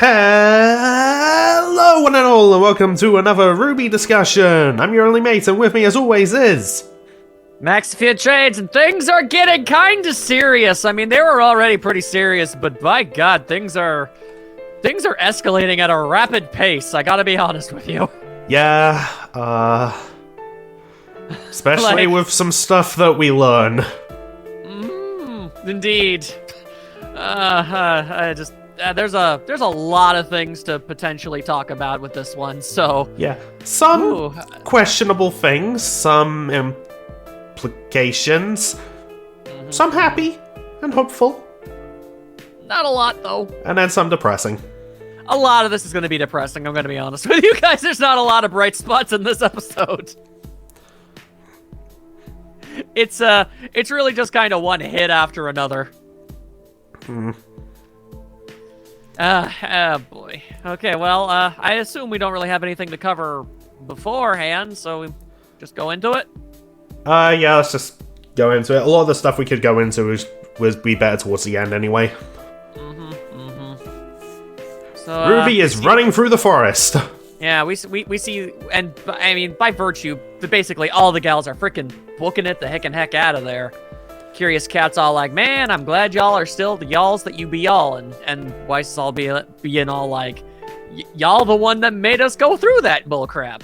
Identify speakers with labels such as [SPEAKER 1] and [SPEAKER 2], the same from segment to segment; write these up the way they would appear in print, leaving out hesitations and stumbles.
[SPEAKER 1] Hello one and all, and welcome to another RWBY discussion. I'm your only mate, and with me as always is...
[SPEAKER 2] Max Trades, and things are getting kinda serious. I mean, they were already pretty serious, but by God, things are escalating at a rapid pace, I gotta be honest with you.
[SPEAKER 1] Yeah, especially with some stuff that we learn.
[SPEAKER 2] Indeed. There's a lot of things to potentially talk about with this one, so...
[SPEAKER 1] Yeah, some questionable things, some implications, some happy and hopeful.
[SPEAKER 2] Not a lot, though.
[SPEAKER 1] And then some depressing.
[SPEAKER 2] A lot of this is going to be depressing, I'm going to be honest with you guys. There's not a lot of bright spots in this episode. It's really just kind of one hit after another. Boy. Okay, well, I assume we don't really have anything to cover beforehand, so we just go into it?
[SPEAKER 1] Yeah, let's just go into it. A lot of the stuff we could go into would be better towards the end anyway.
[SPEAKER 2] So,
[SPEAKER 1] RWBY is running through the forest.
[SPEAKER 2] Yeah, we see, and I mean, by virtue, basically all the gals are freaking booking it the heck out of there. Curious Cat's all like, man, I'm glad y'all are still the y'alls that you be y'all, and Weiss is all being all like, y'all the one that made us go through that bullcrap.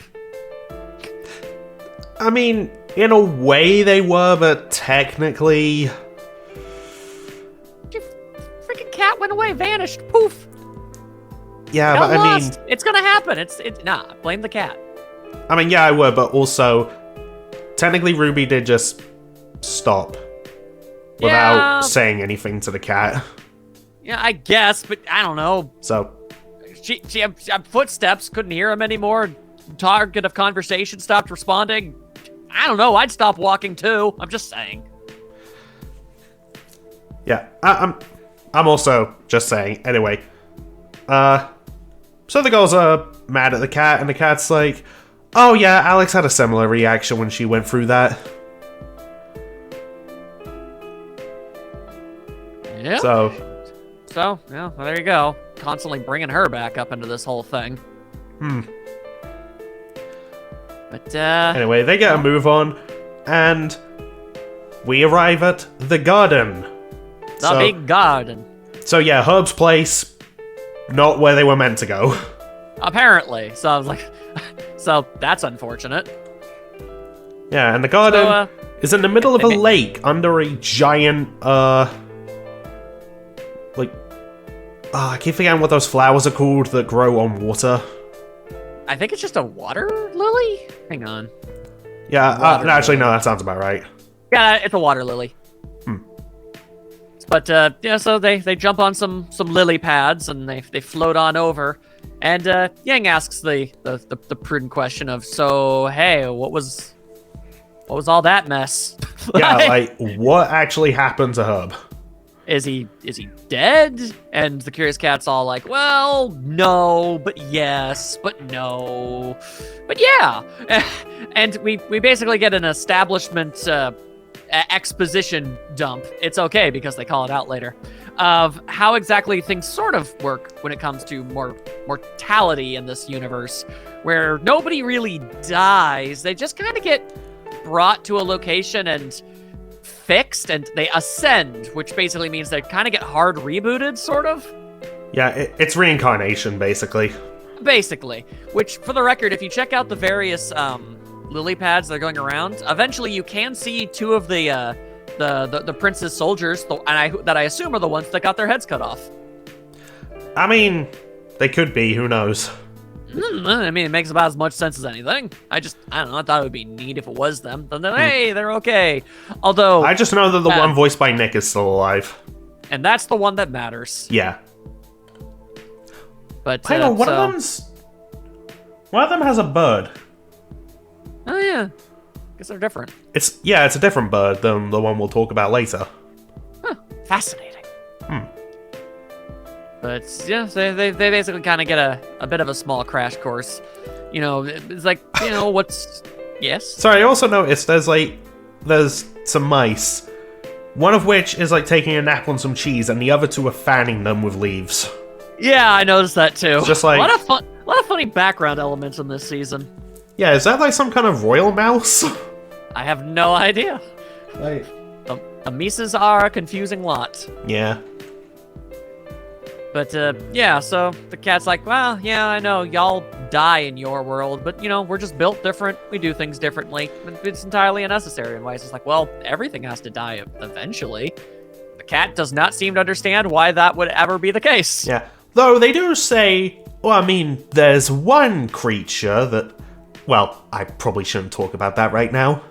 [SPEAKER 1] I mean, in a way they were, but technically...
[SPEAKER 2] Freaking cat went away, vanished, poof.
[SPEAKER 1] Yeah,
[SPEAKER 2] Got
[SPEAKER 1] but
[SPEAKER 2] lost.
[SPEAKER 1] I mean...
[SPEAKER 2] It's gonna happen, nah, blame the cat.
[SPEAKER 1] I mean, yeah, I would, but also, technically RWBY did just stop. Without saying anything to the cat.
[SPEAKER 2] Yeah, I guess, but I don't know.
[SPEAKER 1] So.
[SPEAKER 2] She had footsteps, couldn't hear him anymore. Target of conversation stopped responding. I don't know, I'd stop walking too. I'm just saying.
[SPEAKER 1] Yeah, I'm also just saying. Anyway. So the girls are mad at the cat, and the cat's like, oh yeah, Alex had a similar reaction when she went through that.
[SPEAKER 2] Yeah. So, yeah, well, there you go. Constantly bringing her back up into this whole thing. But,
[SPEAKER 1] anyway, they get a move on, and we arrive at the garden.
[SPEAKER 2] The big garden.
[SPEAKER 1] So, yeah, Herb's place, not where they were meant to go.
[SPEAKER 2] Apparently. So, I was like, so that's unfortunate.
[SPEAKER 1] Yeah, and the garden is in the middle of a lake under a giant, I keep forgetting what those flowers are called that grow on water. I
[SPEAKER 2] think it's just a water lily? Hang on.
[SPEAKER 1] Yeah, actually, no, that sounds about right.
[SPEAKER 2] Yeah, it's a water lily. But, yeah, so they jump on some lily pads, and they float on over. And, Yang asks the prudent question of, so, hey, what was all that mess?
[SPEAKER 1] Yeah, like, what actually happened to Herb?
[SPEAKER 2] Is he dead? And the Curious Cat's all like, well, no, but yes, but no, but yeah. And we basically get an establishment exposition dump. It's okay because they call it out later of how exactly things sort of work when it comes to mortality in this universe, where nobody really dies. They just kind of get brought to a location and fixed, and they ascend, which basically means they kind of get hard rebooted, sort of.
[SPEAKER 1] Yeah, it's reincarnation, basically.
[SPEAKER 2] Basically, which, for the record, if you check out the various lily pads that are going around, eventually you can see two of the prince's soldiers, that I assume are the ones that got their heads cut off.
[SPEAKER 1] I mean, they could be. Who knows?
[SPEAKER 2] I mean, it makes about as much sense as anything. I don't know, I thought it would be neat if it was them. Then, hey, they're okay. Although...
[SPEAKER 1] I just know that the one voiced by Nick is still alive.
[SPEAKER 2] And that's the one that matters.
[SPEAKER 1] Yeah.
[SPEAKER 2] But,
[SPEAKER 1] hang on, one of them has a bird.
[SPEAKER 2] Oh, yeah. Guess they're different.
[SPEAKER 1] It's a different bird than the one we'll talk about later.
[SPEAKER 2] Huh. Fascinating. But, yeah, they basically kind of get a bit of a small crash course. You know, it's like, you know, what's... Yes?
[SPEAKER 1] Sorry, I also noticed there's some mice. One of which is, like, taking a nap on some cheese, and the other two are fanning them with leaves.
[SPEAKER 2] Yeah, I noticed that too.
[SPEAKER 1] It's just like-
[SPEAKER 2] a lot of funny background elements in this season.
[SPEAKER 1] Yeah, is that like some kind of royal mouse?
[SPEAKER 2] I have no idea.
[SPEAKER 1] Like,
[SPEAKER 2] The Mises are a confusing lot.
[SPEAKER 1] yeah.
[SPEAKER 2] But, yeah, so the cat's like, well, yeah, I know, y'all die in your world, but, we're just built different. We do things differently. It's entirely unnecessary. And Weiss is like, well, everything has to die eventually. The cat does not seem to understand why that would ever be the case.
[SPEAKER 1] Yeah. Though they do say, well, I mean, there's one creature that, well, I probably shouldn't talk about that right now.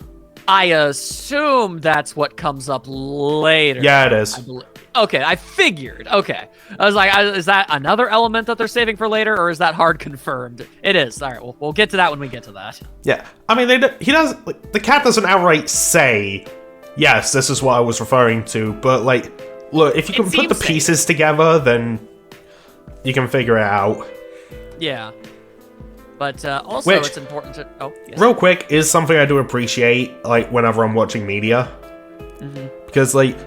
[SPEAKER 2] I assume that's what comes up later.
[SPEAKER 1] Yeah, it is.
[SPEAKER 2] Okay, I figured. Okay. I was like, is that another element that they're saving for later, or is that hard confirmed? It is. All right, we'll get to that when we get to that.
[SPEAKER 1] Yeah. I mean, he does, like, the cat doesn't outright say, yes, this is what I was referring to, but, like, look, if you can put the pieces together, then you can figure it out.
[SPEAKER 2] Yeah. But also, it's important to... Oh, yes.
[SPEAKER 1] Real quick, is something I do appreciate, like, whenever I'm watching media.
[SPEAKER 2] Mm-hmm.
[SPEAKER 1] Because, like,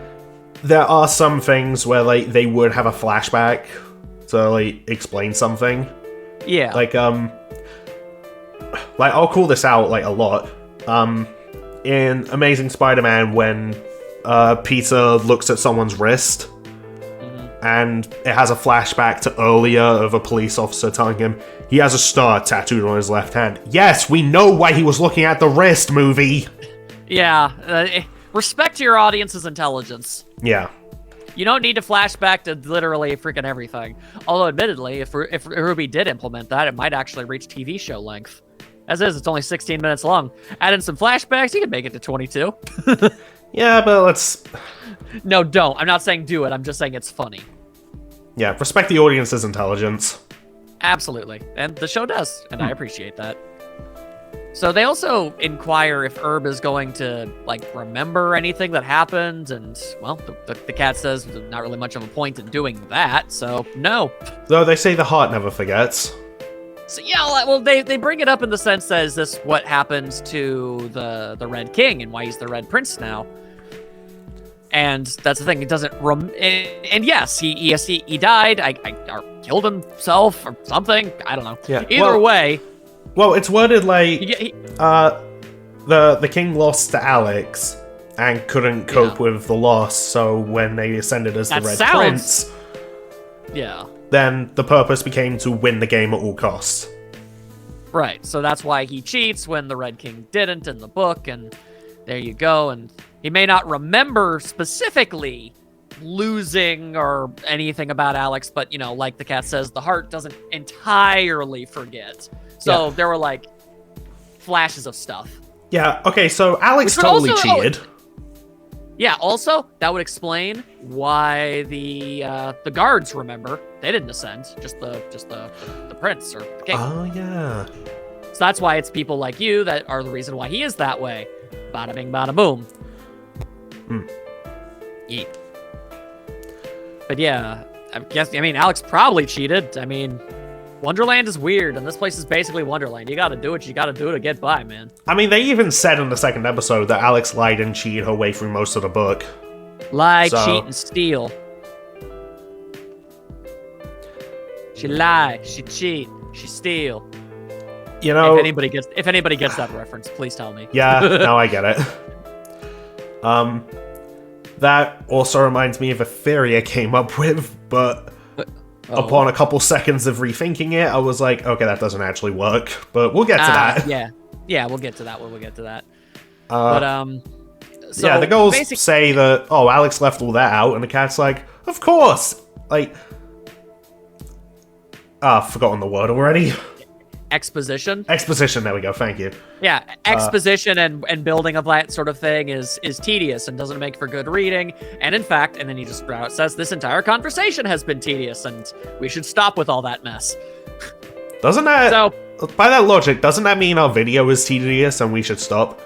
[SPEAKER 1] there are some things where, like, they would have a flashback to, like, explain something.
[SPEAKER 2] Yeah.
[SPEAKER 1] Like, I'll call this out, like, a lot. In Amazing Spider-Man, when, Peter looks at someone's wrist, and it has a flashback to earlier of a police officer telling him he has a star tattooed on his left hand. Yes, we know why he was looking at the wrist, movie!
[SPEAKER 2] Yeah, respect your audience's intelligence.
[SPEAKER 1] Yeah.
[SPEAKER 2] You don't need to flash back to literally freaking everything. Although, admittedly, if RWBY did implement that, it might actually reach TV show length. As is, it's only 16 minutes long. Add in some flashbacks, you can make it to 22.
[SPEAKER 1] Yeah, but let's...
[SPEAKER 2] No, don't. I'm not saying do it. I'm just saying it's funny.
[SPEAKER 1] Yeah, respect the audience's intelligence.
[SPEAKER 2] Absolutely. And the show does, and I appreciate that. So they also inquire if Herb is going to, like, remember anything that happened, and, well, the cat says there's not really much of a point in doing that, so no.
[SPEAKER 1] Though they say the heart never forgets.
[SPEAKER 2] So, yeah, well, they bring it up in the sense that is this what happens to the Red King and why he's the Red Prince now. And that's the thing, he doesn't and yes, he died, or killed himself or something, I don't know.
[SPEAKER 1] Yeah.
[SPEAKER 2] Either way.
[SPEAKER 1] Well, it's worded like, the king lost to Alex and couldn't cope with the loss, so when they ascended as the Red Prince, then the purpose became to win the game at all costs.
[SPEAKER 2] Right, so that's why he cheats when the Red King didn't in the book, and there you go, and he may not remember specifically losing or anything about Alex, but, like the cat says, the heart doesn't entirely forget. So there were, like, flashes of stuff.
[SPEAKER 1] Yeah, okay, so Alex totally cheated.
[SPEAKER 2] Yeah, also, that would explain why the guards remember. They didn't ascend, just the prince or the king.
[SPEAKER 1] Oh, yeah.
[SPEAKER 2] So that's why it's people like you that are the reason why he is that way. Bada bing, bada boom. Yeah. But yeah, I mean, Alex probably cheated. I mean, Wonderland is weird, and this place is basically Wonderland. You gotta do what you gotta do to get by, man.
[SPEAKER 1] I mean, they even said in the second episode that Alex lied and cheated her way through most of the book.
[SPEAKER 2] Lie, cheat, and steal. She lie, she cheat, she steal.
[SPEAKER 1] You know,
[SPEAKER 2] if anybody gets that reference, please tell me.
[SPEAKER 1] Yeah, now I get it. That also reminds me of a theory I came up with, but upon a couple seconds of rethinking it, I was like, okay, that doesn't actually work, but we'll get to that.
[SPEAKER 2] Yeah, we'll get to that when we get to that. So
[SPEAKER 1] yeah, the girls say that, oh, Alex left all that out, and the cat's like, of course! Like, I've forgotten the word already.
[SPEAKER 2] Exposition?
[SPEAKER 1] Exposition, there we go, thank you.
[SPEAKER 2] Yeah, exposition and building of that sort of thing is tedious and doesn't make for good reading. And in fact, and then he just says, this entire conversation has been tedious and we should stop with all that mess.
[SPEAKER 1] Doesn't that, by that logic, doesn't that mean our video is tedious and we should stop?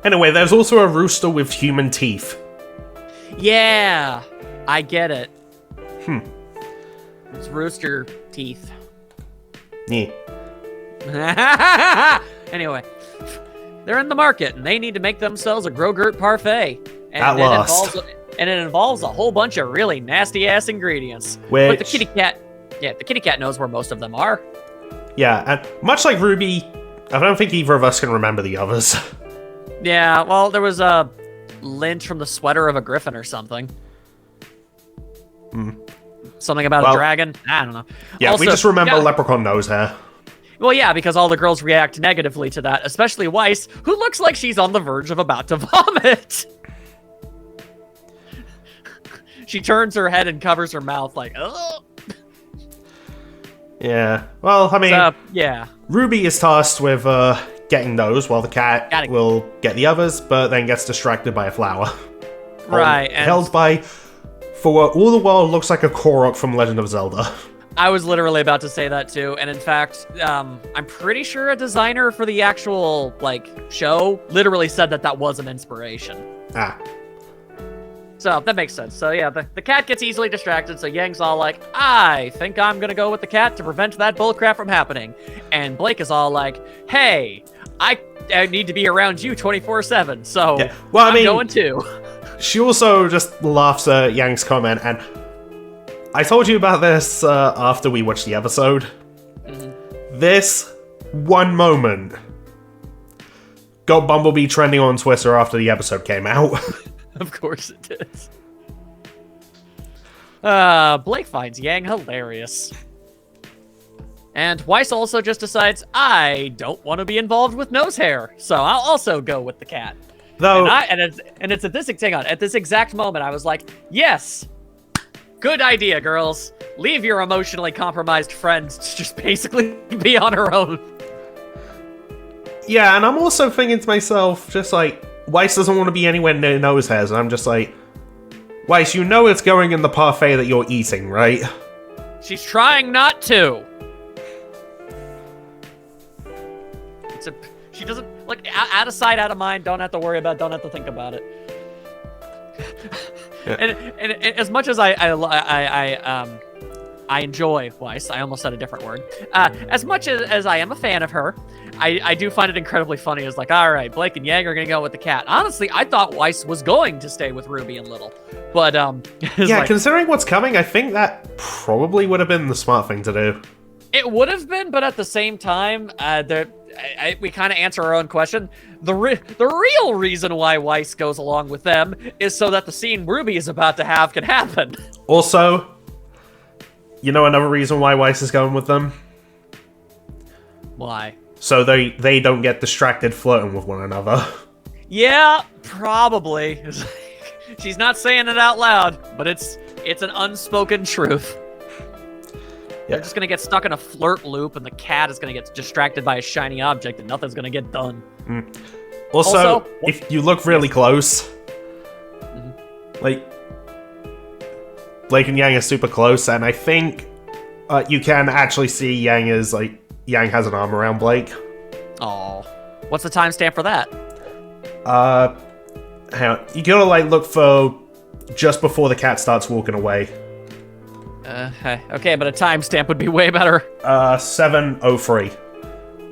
[SPEAKER 1] Anyway, there's also a rooster with human teeth.
[SPEAKER 2] Yeah, I get it. It's rooster teeth.
[SPEAKER 1] Yeah.
[SPEAKER 2] Anyway, they're in the market and they need to make themselves a Grogurt parfait.
[SPEAKER 1] At last.
[SPEAKER 2] And it involves a whole bunch of really nasty ass ingredients. But the kitty cat knows where most of them are.
[SPEAKER 1] Yeah, and much like Ruby, I don't think either of us can remember the others.
[SPEAKER 2] Yeah, well, there was a lynch from the sweater of a griffin or something. Something about a dragon. I don't know.
[SPEAKER 1] Yeah, also, we just remember leprechaun nose hair.
[SPEAKER 2] Well, yeah, because all the girls react negatively to that, especially Weiss, who looks like she's on the verge of about to vomit. She turns her head and covers her mouth like, ugh.
[SPEAKER 1] Yeah. Well, I mean,
[SPEAKER 2] yeah.
[SPEAKER 1] Ruby is tasked with getting those, while the cat will get the others, but then gets distracted by a flower.
[SPEAKER 2] Right.
[SPEAKER 1] Held by, for what all the world looks like a Korok from Legend of Zelda.
[SPEAKER 2] I was literally about to say that too, and in fact, I'm pretty sure a designer for the actual, show literally said that was an inspiration. So, that makes sense. So, yeah, the cat gets easily distracted, so Yang's all like, I think I'm gonna go with the cat to prevent that bullcrap from happening. And Blake is all like, hey, I need to be around you 24/7, so yeah. Well, I'm going too.
[SPEAKER 1] She also just laughs at Yang's comment, and I told you about this after we watched the episode. This one moment got Bumblebee trending on Twitter after the episode came out.
[SPEAKER 2] Of course it did. Blake finds Yang hilarious. And Weiss also just decides, I don't want to be involved with nose hair, so I'll also go with the cat.
[SPEAKER 1] Though,
[SPEAKER 2] and it's at this exact moment I was like, yes, good idea, girls. Leave your emotionally compromised friend to just basically be on her own.
[SPEAKER 1] Yeah, and I'm also thinking to myself, just like, Weiss doesn't want to be anywhere near nose hairs, and I'm just like, Weiss, you know it's going in the parfait that you're eating, right?
[SPEAKER 2] She's trying not to. She doesn't, out of sight, out of mind, don't have to worry about it, don't have to think about it. Yeah. And as much as I enjoy Weiss, I almost said a different word. As much as I am a fan of her, I do find it incredibly funny. It's like, all right, Blake and Yang are going to go with the cat. Honestly, I thought Weiss was going to stay with Ruby and Little. But,
[SPEAKER 1] yeah, considering what's coming, I think that probably would have been the smart thing to do.
[SPEAKER 2] It would have been, but at the same time, we kind of answer our own question. The real reason why Weiss goes along with them is so that the scene Ruby is about to have can happen.
[SPEAKER 1] Also, you know another reason why Weiss is going with them?
[SPEAKER 2] Why?
[SPEAKER 1] So they don't get distracted flirting with one another.
[SPEAKER 2] Yeah, probably. She's not saying it out loud, but it's an unspoken truth. They're just going to get stuck in a flirt loop, and the cat is going to get distracted by a shiny object, and nothing's going to get done.
[SPEAKER 1] Also, if you look really close, like, Blake and Yang are super close, and I think you can actually see Yang has an arm around Blake.
[SPEAKER 2] Oh, what's the timestamp for that?
[SPEAKER 1] Hang on. You gotta, look for just before the cat starts walking away.
[SPEAKER 2] Okay, but a timestamp would be way better.
[SPEAKER 1] 7:03.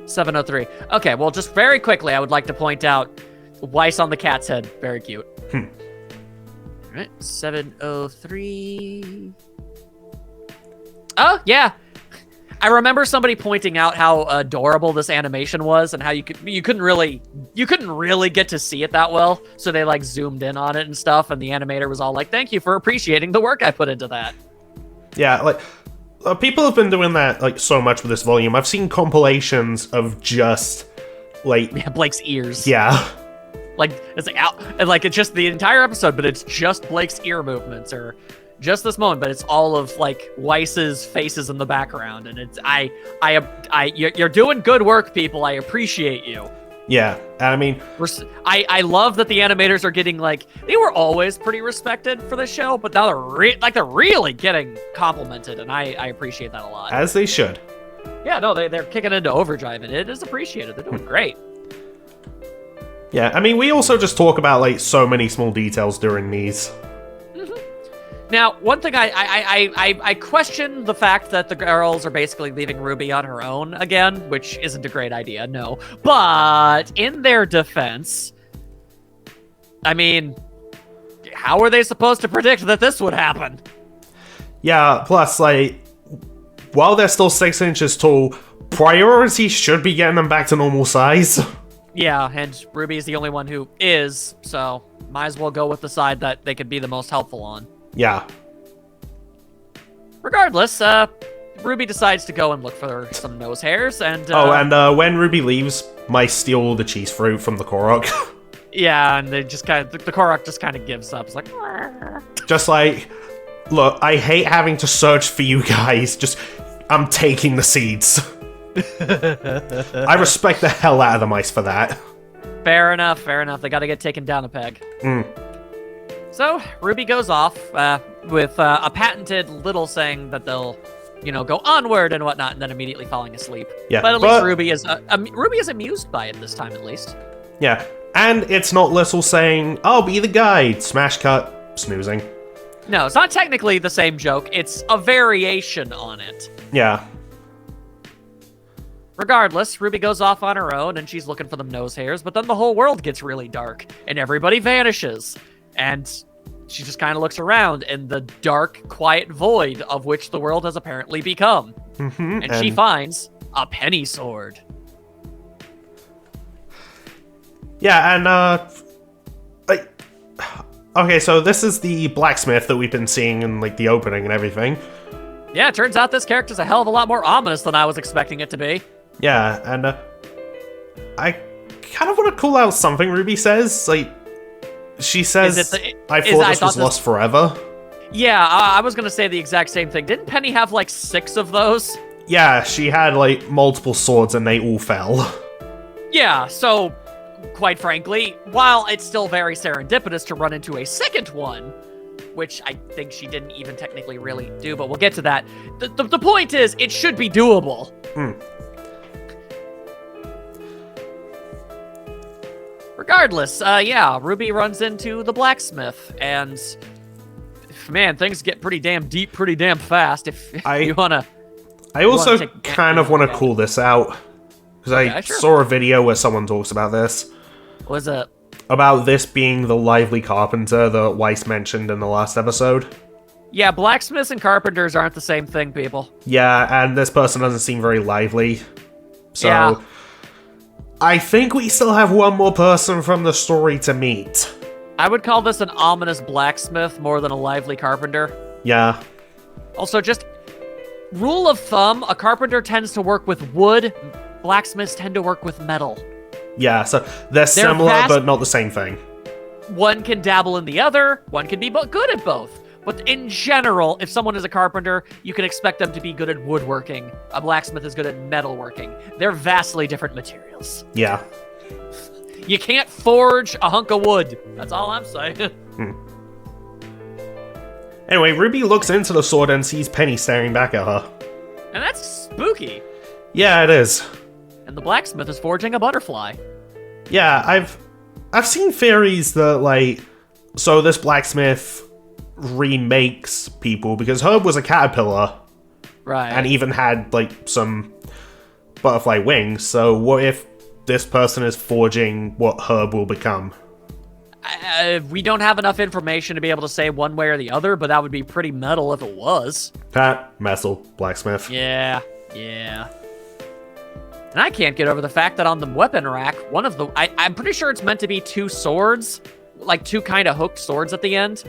[SPEAKER 2] 7:03. Okay, well, just very quickly, I would like to point out Weiss on the cat's head. Very cute. All right, 7:03. Oh, yeah. I remember somebody pointing out how adorable this animation was, and how you couldn't really get to see it that well. So they zoomed in on it and stuff, and the animator was all like, "Thank you for appreciating the work I put into that."
[SPEAKER 1] Yeah, people have been doing that so much with this volume. I've seen compilations of just
[SPEAKER 2] Blake's ears.
[SPEAKER 1] Yeah.
[SPEAKER 2] It's just the entire episode, but it's just Blake's ear movements, or just this moment, but it's all of Weiss's faces in the background, and it's you're doing good work, people. I appreciate you.
[SPEAKER 1] Yeah, I mean,
[SPEAKER 2] I love that the animators are getting they were always pretty respected for this show, but now they're really getting complimented, and I appreciate that a lot.
[SPEAKER 1] As they should.
[SPEAKER 2] Yeah, no, they're kicking into overdrive, and it is appreciated. They're doing great.
[SPEAKER 1] Yeah, I mean, we also just talk about so many small details during these.
[SPEAKER 2] Now, one thing I question the fact that the girls are basically leaving Ruby on her own again, which isn't a great idea, no. But in their defense, I mean, how are they supposed to predict that this would happen?
[SPEAKER 1] Yeah, plus, like, while they're still 6 inches tall, priority should be getting them back to normal size.
[SPEAKER 2] Yeah, and RWBY is the only one who is, so might as well go with the side that they could be the most helpful on.
[SPEAKER 1] Yeah.
[SPEAKER 2] Regardless, RWBY decides to go and look for some nose hairs, and...
[SPEAKER 1] when RWBY leaves, mice steal all the cheese fruit from the Korok.
[SPEAKER 2] Yeah, and they just kind of... The Korok just kind of gives up. It's like...
[SPEAKER 1] Just like, look, I hate having to search for you guys. Just, I'm taking the seeds. I respect the hell out of the mice for that.
[SPEAKER 2] Fair enough, fair enough. They gotta get taken down a peg. So, RWBY goes off with a patented little saying that they'll, go onward and whatnot, and then immediately falling asleep.
[SPEAKER 1] Yeah,
[SPEAKER 2] but at least RWBY is amused by it this time, at least.
[SPEAKER 1] Yeah, and it's not Little saying, "I'll be the guide." Smash cut, snoozing.
[SPEAKER 2] No, it's not technically the same joke. It's a variation on it.
[SPEAKER 1] Yeah.
[SPEAKER 2] Regardless, RWBY goes off on her own, and she's looking for them nose hairs, but then the whole world gets really dark, and everybody vanishes. And she just kind of looks around in the dark, quiet void of which the world has apparently become. And she finds a penny sword.
[SPEAKER 1] Yeah, and, okay, so this is the blacksmith that we've been seeing in, like, the opening and everything.
[SPEAKER 2] Yeah, it turns out this character's a hell of a lot more ominous than I was expecting it to be.
[SPEAKER 1] Yeah, and, I kind of want to call out something RWBY says. Like, she says, I thought this was lost forever.
[SPEAKER 2] Yeah, I was going to say the exact same thing. Didn't Penny have, like, 6 of those?
[SPEAKER 1] Yeah, she had, like, multiple swords and they all fell.
[SPEAKER 2] Yeah, so, quite frankly, while it's still very serendipitous to run into a second one, which I think she didn't even technically really do, but we'll get to that. The point is, it should be doable. Regardless, RWBY runs into the blacksmith, and man, things get pretty damn deep, pretty damn fast. If you wanna,
[SPEAKER 1] I also kind of want to call this out because I saw a video where someone talks about this.
[SPEAKER 2] Was it
[SPEAKER 1] about this being the lively carpenter that Weiss mentioned in the last episode?
[SPEAKER 2] Yeah, blacksmiths and carpenters aren't the same thing, people.
[SPEAKER 1] Yeah, and this person doesn't seem very lively. So,
[SPEAKER 2] yeah.
[SPEAKER 1] I think we still have one more person from the story to meet.
[SPEAKER 2] I would call this an ominous blacksmith more than a lively carpenter.
[SPEAKER 1] Yeah.
[SPEAKER 2] Also, just rule of thumb, a carpenter tends to work with wood, blacksmiths tend to work with metal.
[SPEAKER 1] Yeah, so they're similar, but not the same thing.
[SPEAKER 2] One can dabble in the other, one can be good at both. But in general, if someone is a carpenter, you can expect them to be good at woodworking. A blacksmith is good at metalworking. They're vastly different materials.
[SPEAKER 1] Yeah.
[SPEAKER 2] You can't forge a hunk of wood. That's all I'm saying.
[SPEAKER 1] Anyway, RWBY looks into the sword and sees Penny staring back at her.
[SPEAKER 2] And that's spooky.
[SPEAKER 1] Yeah, it is.
[SPEAKER 2] And the blacksmith is forging a butterfly.
[SPEAKER 1] Yeah, I've seen theories that, like, so this blacksmith remakes people because Herb was a caterpillar.
[SPEAKER 2] Right.
[SPEAKER 1] And even had, like, some butterfly wings. So what if this person is forging what Herb will become?
[SPEAKER 2] We don't have enough information to be able to say one way or the other, but that would be pretty metal if it was.
[SPEAKER 1] Metal, blacksmith.
[SPEAKER 2] Yeah. And I can't get over the fact that on the weapon rack, one of the... I'm pretty sure it's meant to be 2 swords, like 2 kind of hooked swords at the end,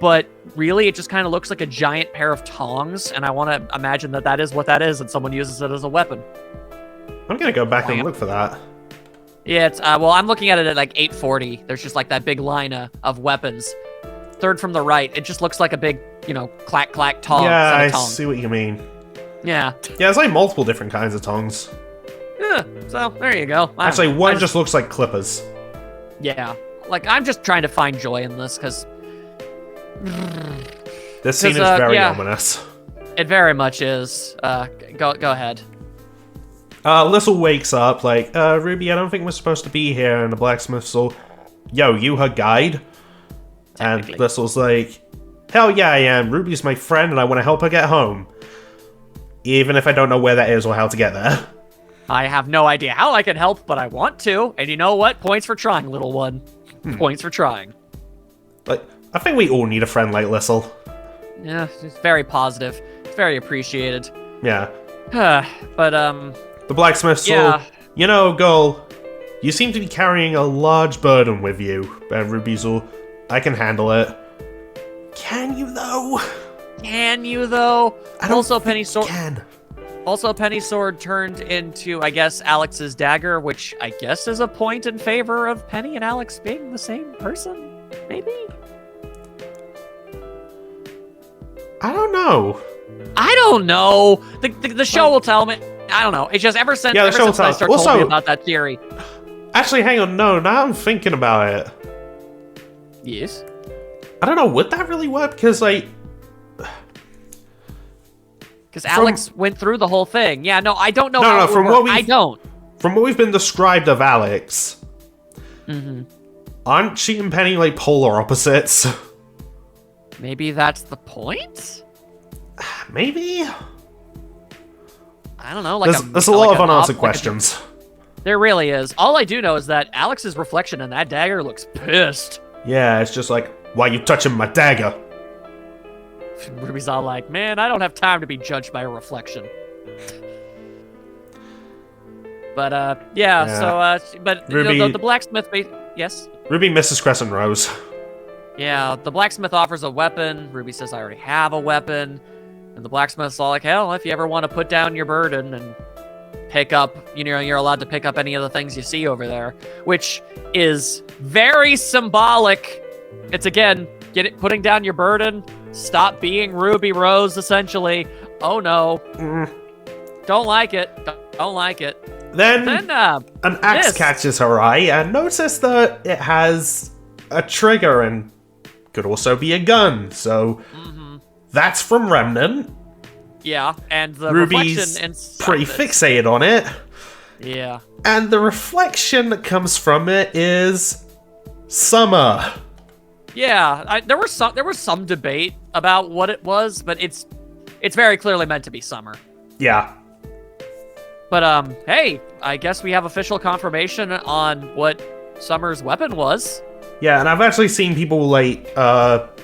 [SPEAKER 2] but really it just kind of looks like a giant pair of tongs, and I want to imagine that that is what that is, and someone uses it as a weapon.
[SPEAKER 1] I'm gonna go back and look for that.
[SPEAKER 2] Yeah, it's, well, I'm looking at it at like 840. There's just like that big line of weapons. Third from the right, it just looks like a big, clack, clack, tong.
[SPEAKER 1] Yeah, I see what you mean.
[SPEAKER 2] Yeah.
[SPEAKER 1] Yeah, it's like multiple different kinds of tongs.
[SPEAKER 2] Yeah, so there you go.
[SPEAKER 1] Actually, one just looks like clippers.
[SPEAKER 2] Yeah. Like, I'm just trying to find joy in this, because...
[SPEAKER 1] This scene is very ominous.
[SPEAKER 2] It very much is. Go ahead.
[SPEAKER 1] Lissel wakes up, like, RWBY, I don't think we're supposed to be here, and the blacksmith's all, yo, you her guide? And Lissel's like, hell yeah, I am. RWBY's my friend, and I want to help her get home. Even if I don't know where that is or how to get there.
[SPEAKER 2] I have no idea how I can help, but I want to. And you know what? Points for trying, little one. Points for trying.
[SPEAKER 1] But I think we all need a friend like Lissel.
[SPEAKER 2] Yeah, it's very positive. It's very appreciated.
[SPEAKER 1] Yeah.
[SPEAKER 2] But,
[SPEAKER 1] The blacksmith saw,
[SPEAKER 2] yeah.
[SPEAKER 1] you know, Gull, you seem to be carrying a large burden with you. And Ruby's all, I can handle it. Can you, though?
[SPEAKER 2] Can you, though?
[SPEAKER 1] I don't
[SPEAKER 2] Also,
[SPEAKER 1] think
[SPEAKER 2] Penny's sword.
[SPEAKER 1] you can.
[SPEAKER 2] Also, Penny's sword turned into, I guess, Alex's dagger, which I guess is a point in favor of Penny and Alex being the same person. Maybe.
[SPEAKER 1] I don't know.
[SPEAKER 2] I don't know. The show will tell me. I don't know. It's just ever since,
[SPEAKER 1] Yeah, the show will
[SPEAKER 2] I
[SPEAKER 1] tell.
[SPEAKER 2] started
[SPEAKER 1] Also-
[SPEAKER 2] told me about that theory.
[SPEAKER 1] Actually, hang on. No, now I'm thinking about it.
[SPEAKER 2] Yes.
[SPEAKER 1] I don't know. Would that really work? Because, like...
[SPEAKER 2] Because Alex went through the whole thing. Yeah, no, I don't know
[SPEAKER 1] No,
[SPEAKER 2] how
[SPEAKER 1] no,
[SPEAKER 2] it would
[SPEAKER 1] from
[SPEAKER 2] work.
[SPEAKER 1] what we've-
[SPEAKER 2] I don't.
[SPEAKER 1] From what we've been described of Alex,
[SPEAKER 2] Mm-hmm.
[SPEAKER 1] aren't she and Penny, like, polar opposites?
[SPEAKER 2] Maybe that's the point?
[SPEAKER 1] Maybe?
[SPEAKER 2] I don't know. Like
[SPEAKER 1] There's a lot of unanswered questions.
[SPEAKER 2] There really is. All I do know is that Alex's reflection in that dagger looks pissed.
[SPEAKER 1] Yeah, it's just like, why you touching my dagger?
[SPEAKER 2] Ruby's all like, man, I don't have time to be judged by a reflection. But, yeah. So, but
[SPEAKER 1] Ruby-
[SPEAKER 2] the blacksmith, yes?
[SPEAKER 1] Ruby misses Crescent Rose.
[SPEAKER 2] Yeah, the blacksmith offers a weapon. Ruby says, I already have a weapon. And the blacksmith's all like, hell, if you ever want to put down your burden and pick up, you're allowed to pick up any of the things you see over there, which is very symbolic. It's, again, putting down your burden, stop being Ruby Rose, essentially. Oh, no. Don't like it. Don't like it.
[SPEAKER 1] Then
[SPEAKER 2] Then,
[SPEAKER 1] an axe catches her eye and notices that it has a trigger and could also be a gun. So that's from Remnant.
[SPEAKER 2] yeah, and the
[SPEAKER 1] Ruby's
[SPEAKER 2] reflection inside
[SPEAKER 1] pretty
[SPEAKER 2] it.
[SPEAKER 1] fixated on it.
[SPEAKER 2] Yeah.
[SPEAKER 1] And the reflection that comes from it is Summer.
[SPEAKER 2] Yeah, there was some debate about what it was, but it's very clearly meant to be Summer.
[SPEAKER 1] Yeah.
[SPEAKER 2] But hey, I guess we have official confirmation on what Summer's weapon was.
[SPEAKER 1] Yeah, and I've actually seen people, like,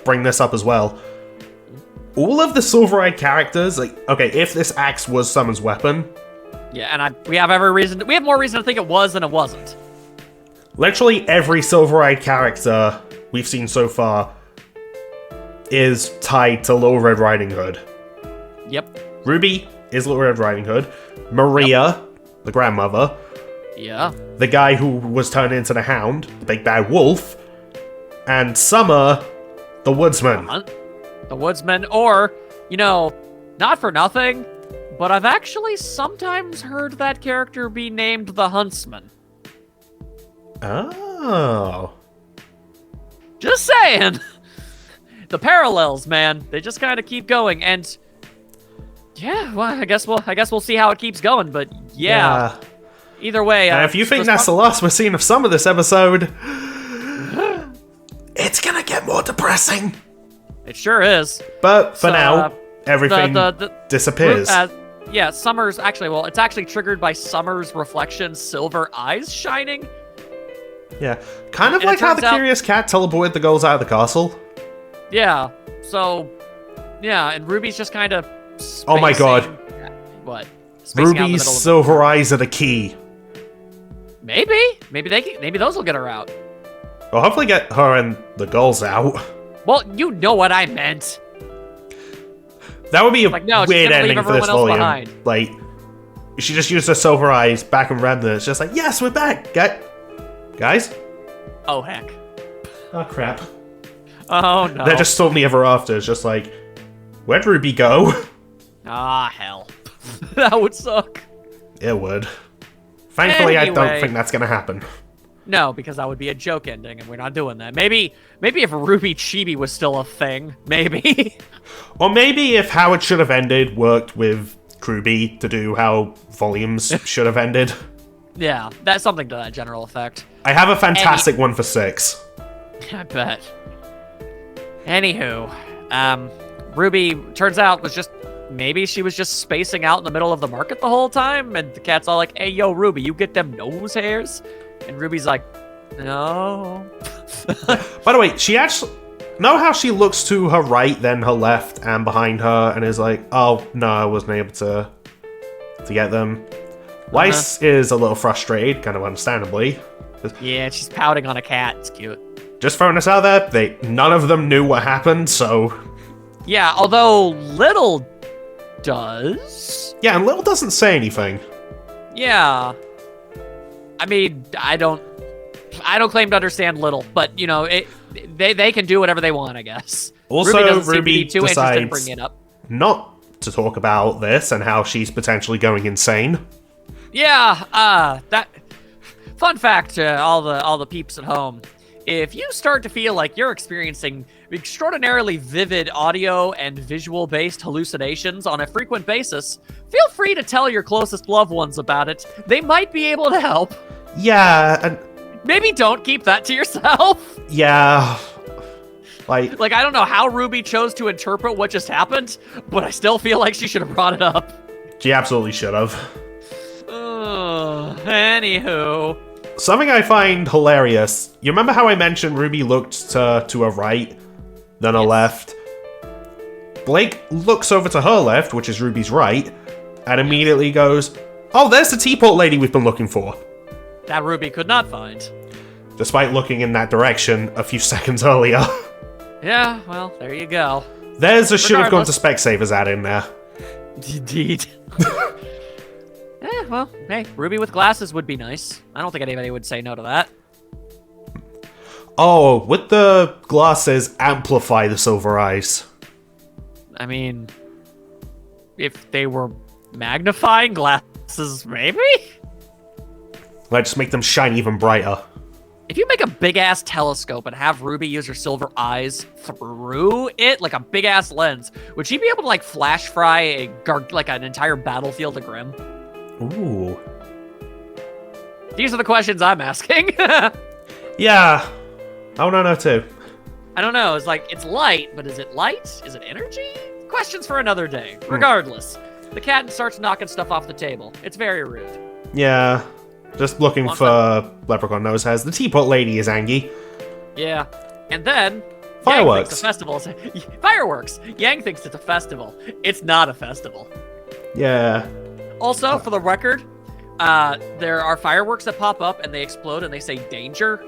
[SPEAKER 1] bring this up as well. All of the Silver-Eyed characters, like, okay, if this axe was Summer's weapon...
[SPEAKER 2] Yeah, and we have more reason to think it was than it wasn't.
[SPEAKER 1] Literally every Silver-Eyed character we've seen so far is tied to Little Red Riding Hood.
[SPEAKER 2] Yep.
[SPEAKER 1] Ruby is Little Red Riding Hood. Maria, the grandmother.
[SPEAKER 2] Yeah.
[SPEAKER 1] The guy who was turned into the Hound, the big bad wolf. And Summer, the woodsman.
[SPEAKER 2] The woodsman, or, not for nothing, but I've actually sometimes heard that character be named the huntsman.
[SPEAKER 1] Oh.
[SPEAKER 2] Just saying. The parallels, man. They just kind of keep going, and yeah, well, I guess we'll see how it keeps going, but yeah. Either way,
[SPEAKER 1] And if you think that's the last we're seeing of Summer this episode, it's gonna get more depressing.
[SPEAKER 2] it sure is.
[SPEAKER 1] But for
[SPEAKER 2] So,
[SPEAKER 1] now, everything
[SPEAKER 2] the
[SPEAKER 1] disappears.
[SPEAKER 2] Yeah, Summer's it's actually triggered by Summer's reflection, silver eyes shining.
[SPEAKER 1] Yeah, kind of
[SPEAKER 2] And it
[SPEAKER 1] like how the
[SPEAKER 2] turns out-
[SPEAKER 1] Curious Cat teleported the girls out of the castle.
[SPEAKER 2] Yeah. So, yeah, and Ruby's just kind of.
[SPEAKER 1] Oh my god.
[SPEAKER 2] What? Spacing out in the
[SPEAKER 1] Ruby's
[SPEAKER 2] middle of-
[SPEAKER 1] silver eyes are the key.
[SPEAKER 2] Maybe those will get her out.
[SPEAKER 1] We'll hopefully get her and the girls out.
[SPEAKER 2] Well, you know what I meant.
[SPEAKER 1] That would be a
[SPEAKER 2] Like, no, she's
[SPEAKER 1] weird
[SPEAKER 2] gonna leave
[SPEAKER 1] ending for this
[SPEAKER 2] everyone else
[SPEAKER 1] volume.
[SPEAKER 2] behind.
[SPEAKER 1] Like, she just used her silver eyes back in Remnant. It's just like, yes, we're back, guys.
[SPEAKER 2] Oh heck.
[SPEAKER 1] Oh crap.
[SPEAKER 2] Oh no.
[SPEAKER 1] They're just Stormy Ever After. It's just like, where'd Ruby go?
[SPEAKER 2] Ah hell. That would suck.
[SPEAKER 1] It would. Thankfully, I don't
[SPEAKER 2] Anyway.
[SPEAKER 1] think that's gonna happen.
[SPEAKER 2] No, because that would be a joke ending, and we're not doing that. Maybe if Ruby Chibi was still a thing, maybe.
[SPEAKER 1] Or maybe if how it should have ended worked with Ruby to do how volumes should have ended.
[SPEAKER 2] Yeah, that's something to that general effect.
[SPEAKER 1] I have a fantastic one for 6.
[SPEAKER 2] I bet. Anywho, Ruby turns out maybe she was just spacing out in the middle of the market the whole time, and the cat's all like, "Hey, yo, Ruby, you get them nose hairs?" And Ruby's like, "No."
[SPEAKER 1] By the way, she actually... know how she looks to her right, then her left, and behind her, and is like, oh, no, I wasn't able to get them. Weiss is a little frustrated, kind of understandably.
[SPEAKER 2] Yeah, she's pouting on a cat. It's cute.
[SPEAKER 1] Just throwing this out there, none of them knew what happened, so...
[SPEAKER 2] Yeah, although Little does.
[SPEAKER 1] Yeah, and Little doesn't say anything.
[SPEAKER 2] Yeah. I mean, I don't claim to understand Little, but you know, they can do whatever they want, I guess.
[SPEAKER 1] Also,
[SPEAKER 2] Ruby doesn't seem to
[SPEAKER 1] Ruby
[SPEAKER 2] be too interested in
[SPEAKER 1] decides
[SPEAKER 2] bringing it up.
[SPEAKER 1] not to talk about this and how she's potentially going insane.
[SPEAKER 2] Yeah, that fun fact to all the peeps at home. If you start to feel like you're experiencing extraordinarily vivid audio and visual-based hallucinations on a frequent basis, feel free to tell your closest loved ones about it. They might be able to help.
[SPEAKER 1] Yeah, and...
[SPEAKER 2] Maybe don't keep that to yourself.
[SPEAKER 1] Yeah. Like,
[SPEAKER 2] I don't know how Ruby chose to interpret what just happened, but I still feel like she should have brought it up.
[SPEAKER 1] she absolutely should have.
[SPEAKER 2] Anywho.
[SPEAKER 1] Something I find hilarious. You remember how I mentioned Ruby looked to her right, then her left? Blake looks over to her left, which is Ruby's right, and immediately goes, oh, there's the teapot lady we've been looking for.
[SPEAKER 2] That Ruby could not find.
[SPEAKER 1] Despite looking in that direction a few seconds earlier.
[SPEAKER 2] Yeah, well, there you go.
[SPEAKER 1] There's a should have gone to Specsavers ad in there.
[SPEAKER 2] Indeed. Well, hey, Ruby with glasses would be nice. I don't think anybody would say no to that.
[SPEAKER 1] Oh, with the glasses, amplify the silver eyes.
[SPEAKER 2] I mean, if they were magnifying glasses, maybe?
[SPEAKER 1] Like, just make them shine even brighter.
[SPEAKER 2] If you make a big-ass telescope and have Ruby use her silver eyes through it, like a big-ass lens, would she be able to, like, flash fry an entire battlefield of Grimm?
[SPEAKER 1] Ooh.
[SPEAKER 2] These are the questions I'm asking.
[SPEAKER 1] Yeah. I want to know, too.
[SPEAKER 2] I don't know. It's light, but is it light? Is it energy? Questions for another day. Regardless, the cat starts knocking stuff off the table. It's very rude.
[SPEAKER 1] Yeah. Just looking for Leprechaun Nose has. The teapot lady is Angie.
[SPEAKER 2] Yeah. And then...
[SPEAKER 1] Fireworks.
[SPEAKER 2] Yang thinks a festival. Fireworks. Yang thinks it's a festival. It's not a festival.
[SPEAKER 1] Yeah.
[SPEAKER 2] Also, for the record, there are fireworks that pop up and they explode and they say danger.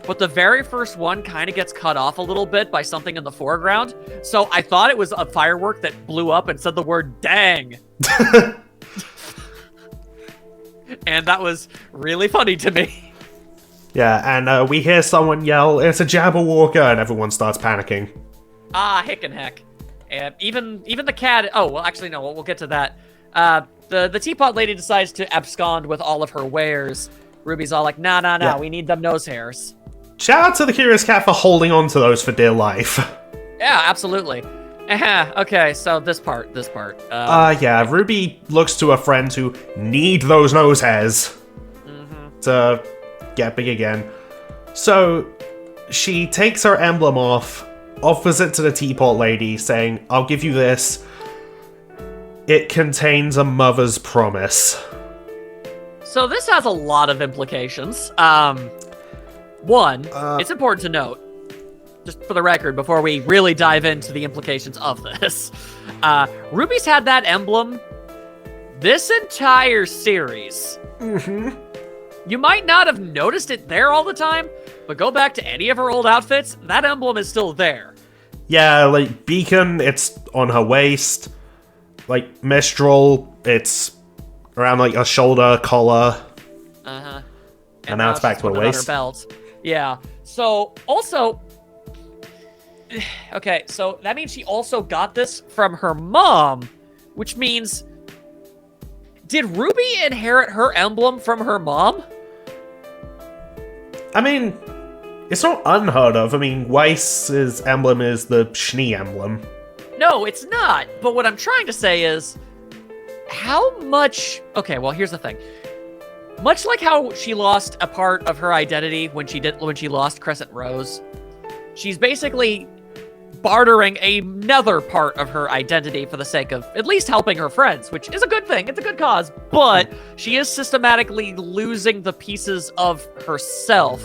[SPEAKER 2] But the very first one kind of gets cut off a little bit by something in the foreground. So I thought it was a firework that blew up and said the word dang. And that was really funny to me.
[SPEAKER 1] Yeah, and we hear someone yell, it's a Jabberwocker, and everyone starts panicking.
[SPEAKER 2] Ah, hick and heck. And even the cat... Oh, well, actually, no, we'll get to that. The teapot lady decides to abscond with all of her wares. Ruby's all like, nah,
[SPEAKER 1] Yeah.
[SPEAKER 2] we need them nose hairs.
[SPEAKER 1] Shout out to the Curious Cat for holding on to those for dear life.
[SPEAKER 2] Yeah, absolutely. Okay, so this part.
[SPEAKER 1] Yeah, Ruby looks to her friends who need those nose hairs to get big again. So she takes her emblem off, offers it to the teapot lady, saying, I'll give you this. It contains a mother's promise.
[SPEAKER 2] So this has a lot of implications. One, it's important to note, just for the record, before we really dive into the implications of this, Ruby's had that emblem this entire series. You might not have noticed it there all the time, but go back to any of her old outfits, that emblem is still there.
[SPEAKER 1] Yeah, like Beacon, it's on her waist. Like Mistral, it's around like a shoulder, collar. And now it's back to her waist.
[SPEAKER 2] Her belt. Yeah. So also, okay, so that means she also got this from her mom, which means, did Ruby inherit her emblem from her mom?
[SPEAKER 1] I mean, it's not unheard of. I mean, Weiss's emblem is the Schnee emblem.
[SPEAKER 2] No, it's not. But what I'm trying to say is, how much... Okay, well, here's the thing. Much like how she lost a part of her identity when she lost Crescent Rose, she's basically bartering another part of her identity for the sake of at least helping her friends, which is a good thing. It's a good cause. But she is systematically losing the pieces of herself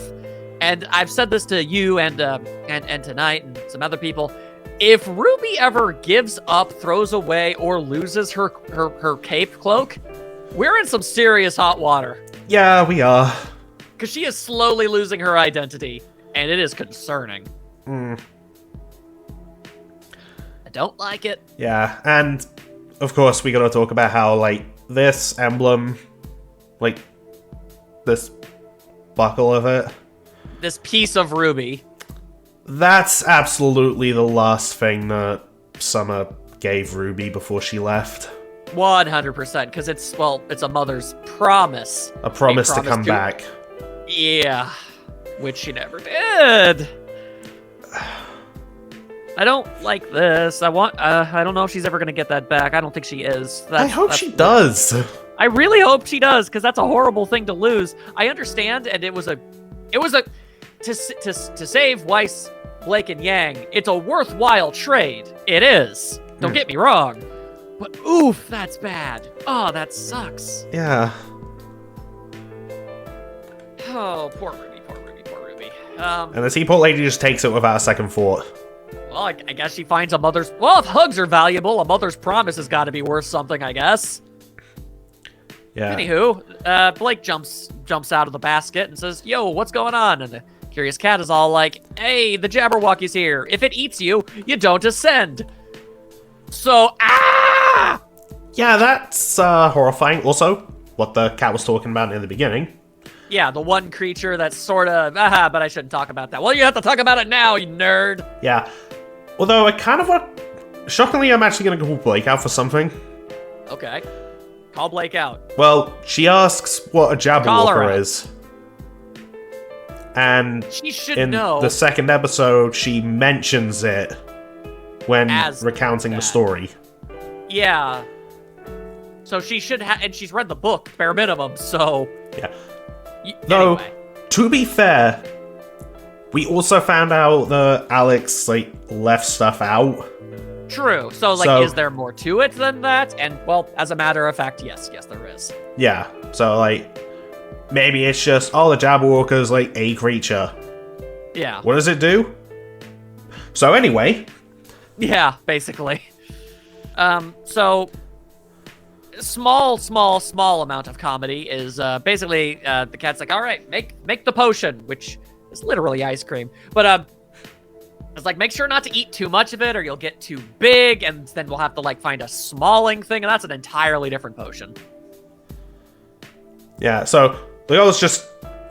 [SPEAKER 2] and I've said this to you and tonight and some other people. If Ruby ever gives up, throws away, or loses her cape cloak, we're in some serious hot water.
[SPEAKER 1] Yeah, we are.
[SPEAKER 2] Because she is slowly losing her identity, and it is concerning.
[SPEAKER 1] Mm.
[SPEAKER 2] I don't like it.
[SPEAKER 1] Yeah, and of course we gotta talk about how, like, this emblem, like, this buckle of it.
[SPEAKER 2] This piece of Ruby.
[SPEAKER 1] That's absolutely the last thing that Summer gave Ruby before she left.
[SPEAKER 2] 100%, because it's a mother's promise.
[SPEAKER 1] A promise to come back.
[SPEAKER 2] Yeah, which she never did. I don't like this. I don't know if she's ever gonna get that back. I don't think she is.
[SPEAKER 1] I hope she does.
[SPEAKER 2] I really hope she does, because that's a horrible thing to lose. I understand, and it was a to save Weiss, Blake, and Yang. It's a worthwhile trade. It is. Don't get me wrong. But oof, that's bad. Oh, that sucks.
[SPEAKER 1] Yeah.
[SPEAKER 2] Oh, poor Ruby, poor Ruby, poor Ruby.
[SPEAKER 1] And the teapot lady just takes it without a second thought.
[SPEAKER 2] Well, I guess she finds a mother's... Well, if hugs are valuable, a mother's promise has got to be worth something, I guess.
[SPEAKER 1] Yeah.
[SPEAKER 2] Anywho, Blake jumps out of the basket and says, "Yo, what's going on?" And the curious cat is all like, "Hey, the Jabberwocky's here. If it eats you, you don't ascend." So,
[SPEAKER 1] Yeah, that's horrifying. Also, what the cat was talking about in the beginning.
[SPEAKER 2] Yeah, the one creature that's sort of, but I shouldn't talk about that. Well, you have to talk about it now, you nerd.
[SPEAKER 1] Yeah. Although I kind of want... Shockingly, I'm actually going to call Blake out for something.
[SPEAKER 2] Okay. Call Blake out.
[SPEAKER 1] Well, she asks what a Jabberwocker
[SPEAKER 2] out.
[SPEAKER 1] is. And
[SPEAKER 2] she should
[SPEAKER 1] in
[SPEAKER 2] know.
[SPEAKER 1] The second episode, she mentions it when
[SPEAKER 2] As
[SPEAKER 1] recounting the story.
[SPEAKER 2] Yeah. So she should have, and she's read the book, bare minimum, so...
[SPEAKER 1] Yeah. Though,
[SPEAKER 2] anyway.
[SPEAKER 1] to be fair, we also found out that Alex, like, left stuff out.
[SPEAKER 2] True. So, like, is there more to it than that? And, well, as a matter of fact, yes, there is.
[SPEAKER 1] Yeah. So, like, maybe it's just, oh, the Jabberwocker's, like, a creature.
[SPEAKER 2] Yeah.
[SPEAKER 1] What does it do? So, anyway.
[SPEAKER 2] Yeah, basically. So... small amount of comedy is basically the cat's like, all right, make the potion, which is literally ice cream, but it's like, make sure not to eat too much of it or you'll get too big, and then we'll have to like find a smalling thing, and that's an entirely different potion.
[SPEAKER 1] Yeah, so the girls just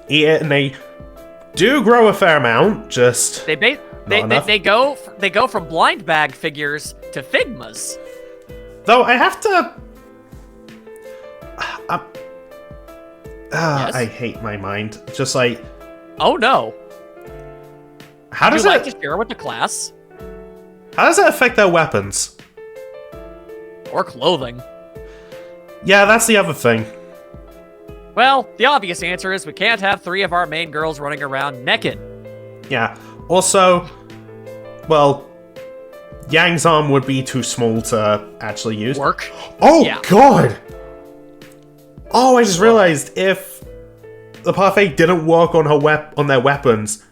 [SPEAKER 1] eat it, and they do grow a fair amount. Just
[SPEAKER 2] they go from blind bag figures to Figmas.
[SPEAKER 1] Though I have to.
[SPEAKER 2] Yes?
[SPEAKER 1] I hate my mind. Just like,
[SPEAKER 2] oh no.
[SPEAKER 1] How does
[SPEAKER 2] Would you like to share with the class?
[SPEAKER 1] How does that affect their weapons?
[SPEAKER 2] Or clothing.
[SPEAKER 1] Yeah, that's the other thing.
[SPEAKER 2] Well, the obvious answer is we can't have 3 of our main girls running around naked.
[SPEAKER 1] Yeah. Also, well, Yang's arm would be too small to actually use.
[SPEAKER 2] Work.
[SPEAKER 1] Oh,
[SPEAKER 2] yeah.
[SPEAKER 1] God! Oh, I just realized if the parfait didn't work on on their weapons,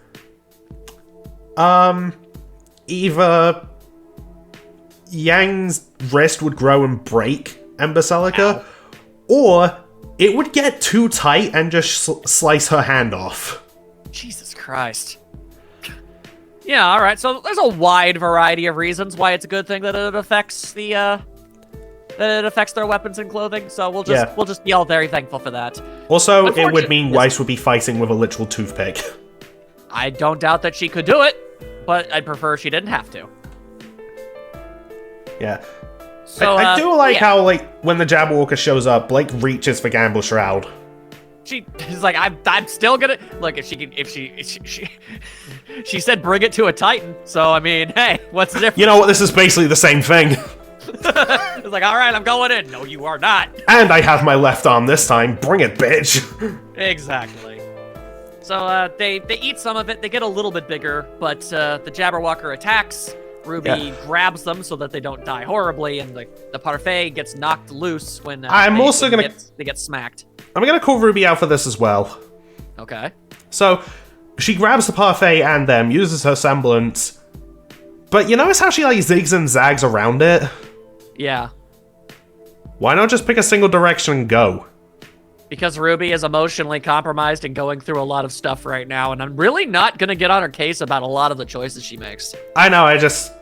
[SPEAKER 1] either Yang's wrist would grow and break Basilica, or it would get too tight and just slice her hand off.
[SPEAKER 2] Jesus Christ. Yeah, alright, so there's a wide variety of reasons why it's a good thing that it affects their weapons and clothing, so we'll just be all very thankful for that.
[SPEAKER 1] Also, it would mean Weiss would be fighting with a literal toothpick.
[SPEAKER 2] I don't doubt that she could do it, but I'd prefer she didn't have to.
[SPEAKER 1] Yeah.
[SPEAKER 2] So,
[SPEAKER 1] I do like how, like, when the Jabberwocker shows up, Blake reaches for Gamble Shroud.
[SPEAKER 2] She's like, I'm still gonna look if she said bring it to a Titan. So I mean, hey, what's the difference?
[SPEAKER 1] You know what? This is basically the same thing.
[SPEAKER 2] It's like, all right, I'm going in. No, you are not.
[SPEAKER 1] And I have my left arm this time. Bring it, bitch.
[SPEAKER 2] Exactly. So they eat some of it. They get a little bit bigger, but the Jabberwocker attacks. Ruby grabs them so that they don't die horribly, and the parfait gets knocked loose when they get smacked.
[SPEAKER 1] I'm gonna call Ruby out for this as well.
[SPEAKER 2] Okay.
[SPEAKER 1] So, she grabs the parfait and them, uses her semblance. But you notice how she, like, zigs and zags around it?
[SPEAKER 2] Yeah.
[SPEAKER 1] Why not just pick a single direction and go?
[SPEAKER 2] Because RWBY is emotionally compromised and going through a lot of stuff right now, and I'm really not gonna get on her case about a lot of the choices she makes.
[SPEAKER 1] I know, I just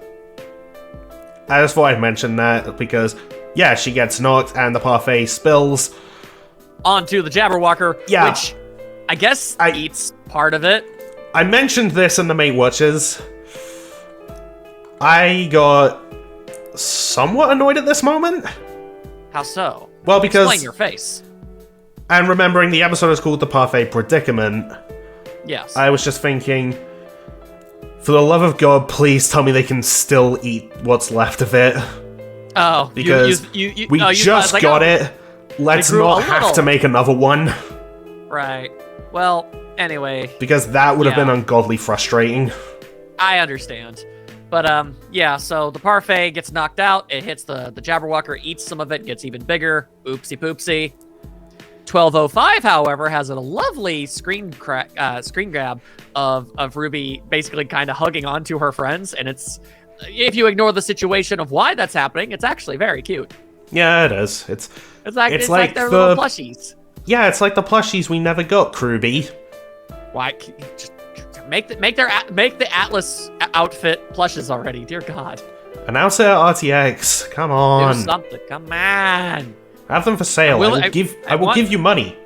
[SPEAKER 1] thought I'd mention that, because, yeah, she gets knocked and the parfait spills.
[SPEAKER 2] Onto the Jabberwocker,
[SPEAKER 1] Yeah.
[SPEAKER 2] which I guess eats part of it.
[SPEAKER 1] I mentioned this in the Mate Watches. I got somewhat annoyed at this moment.
[SPEAKER 2] How so?
[SPEAKER 1] Well, because...
[SPEAKER 2] Explain your face.
[SPEAKER 1] And remembering the episode is called The Parfait Predicament,
[SPEAKER 2] Yes.
[SPEAKER 1] I was just thinking, for the love of God, please tell me they can still eat what's left of it.
[SPEAKER 2] Oh,
[SPEAKER 1] Because we just got it. Let's not have to make another one.
[SPEAKER 2] Right. Well, anyway.
[SPEAKER 1] Because that would have been ungodly frustrating.
[SPEAKER 2] I understand. But, yeah, so the parfait gets knocked out, it hits the Jabberwocker, eats some of it, gets even bigger. Oopsie poopsie. 1205, however, has a lovely screen grab of RWBY basically kind of hugging onto her friends, and it's, if you ignore the situation of why that's happening, it's actually very cute.
[SPEAKER 1] Yeah, it is. It's
[SPEAKER 2] like their little plushies.
[SPEAKER 1] Yeah, it's like the plushies we never got, RWBY.
[SPEAKER 2] Why? Just make the Atlas outfit plushes already, dear God.
[SPEAKER 1] Announce it at RTX. Come on.
[SPEAKER 2] Do something. Come on.
[SPEAKER 1] Have them for sale. I will give you money.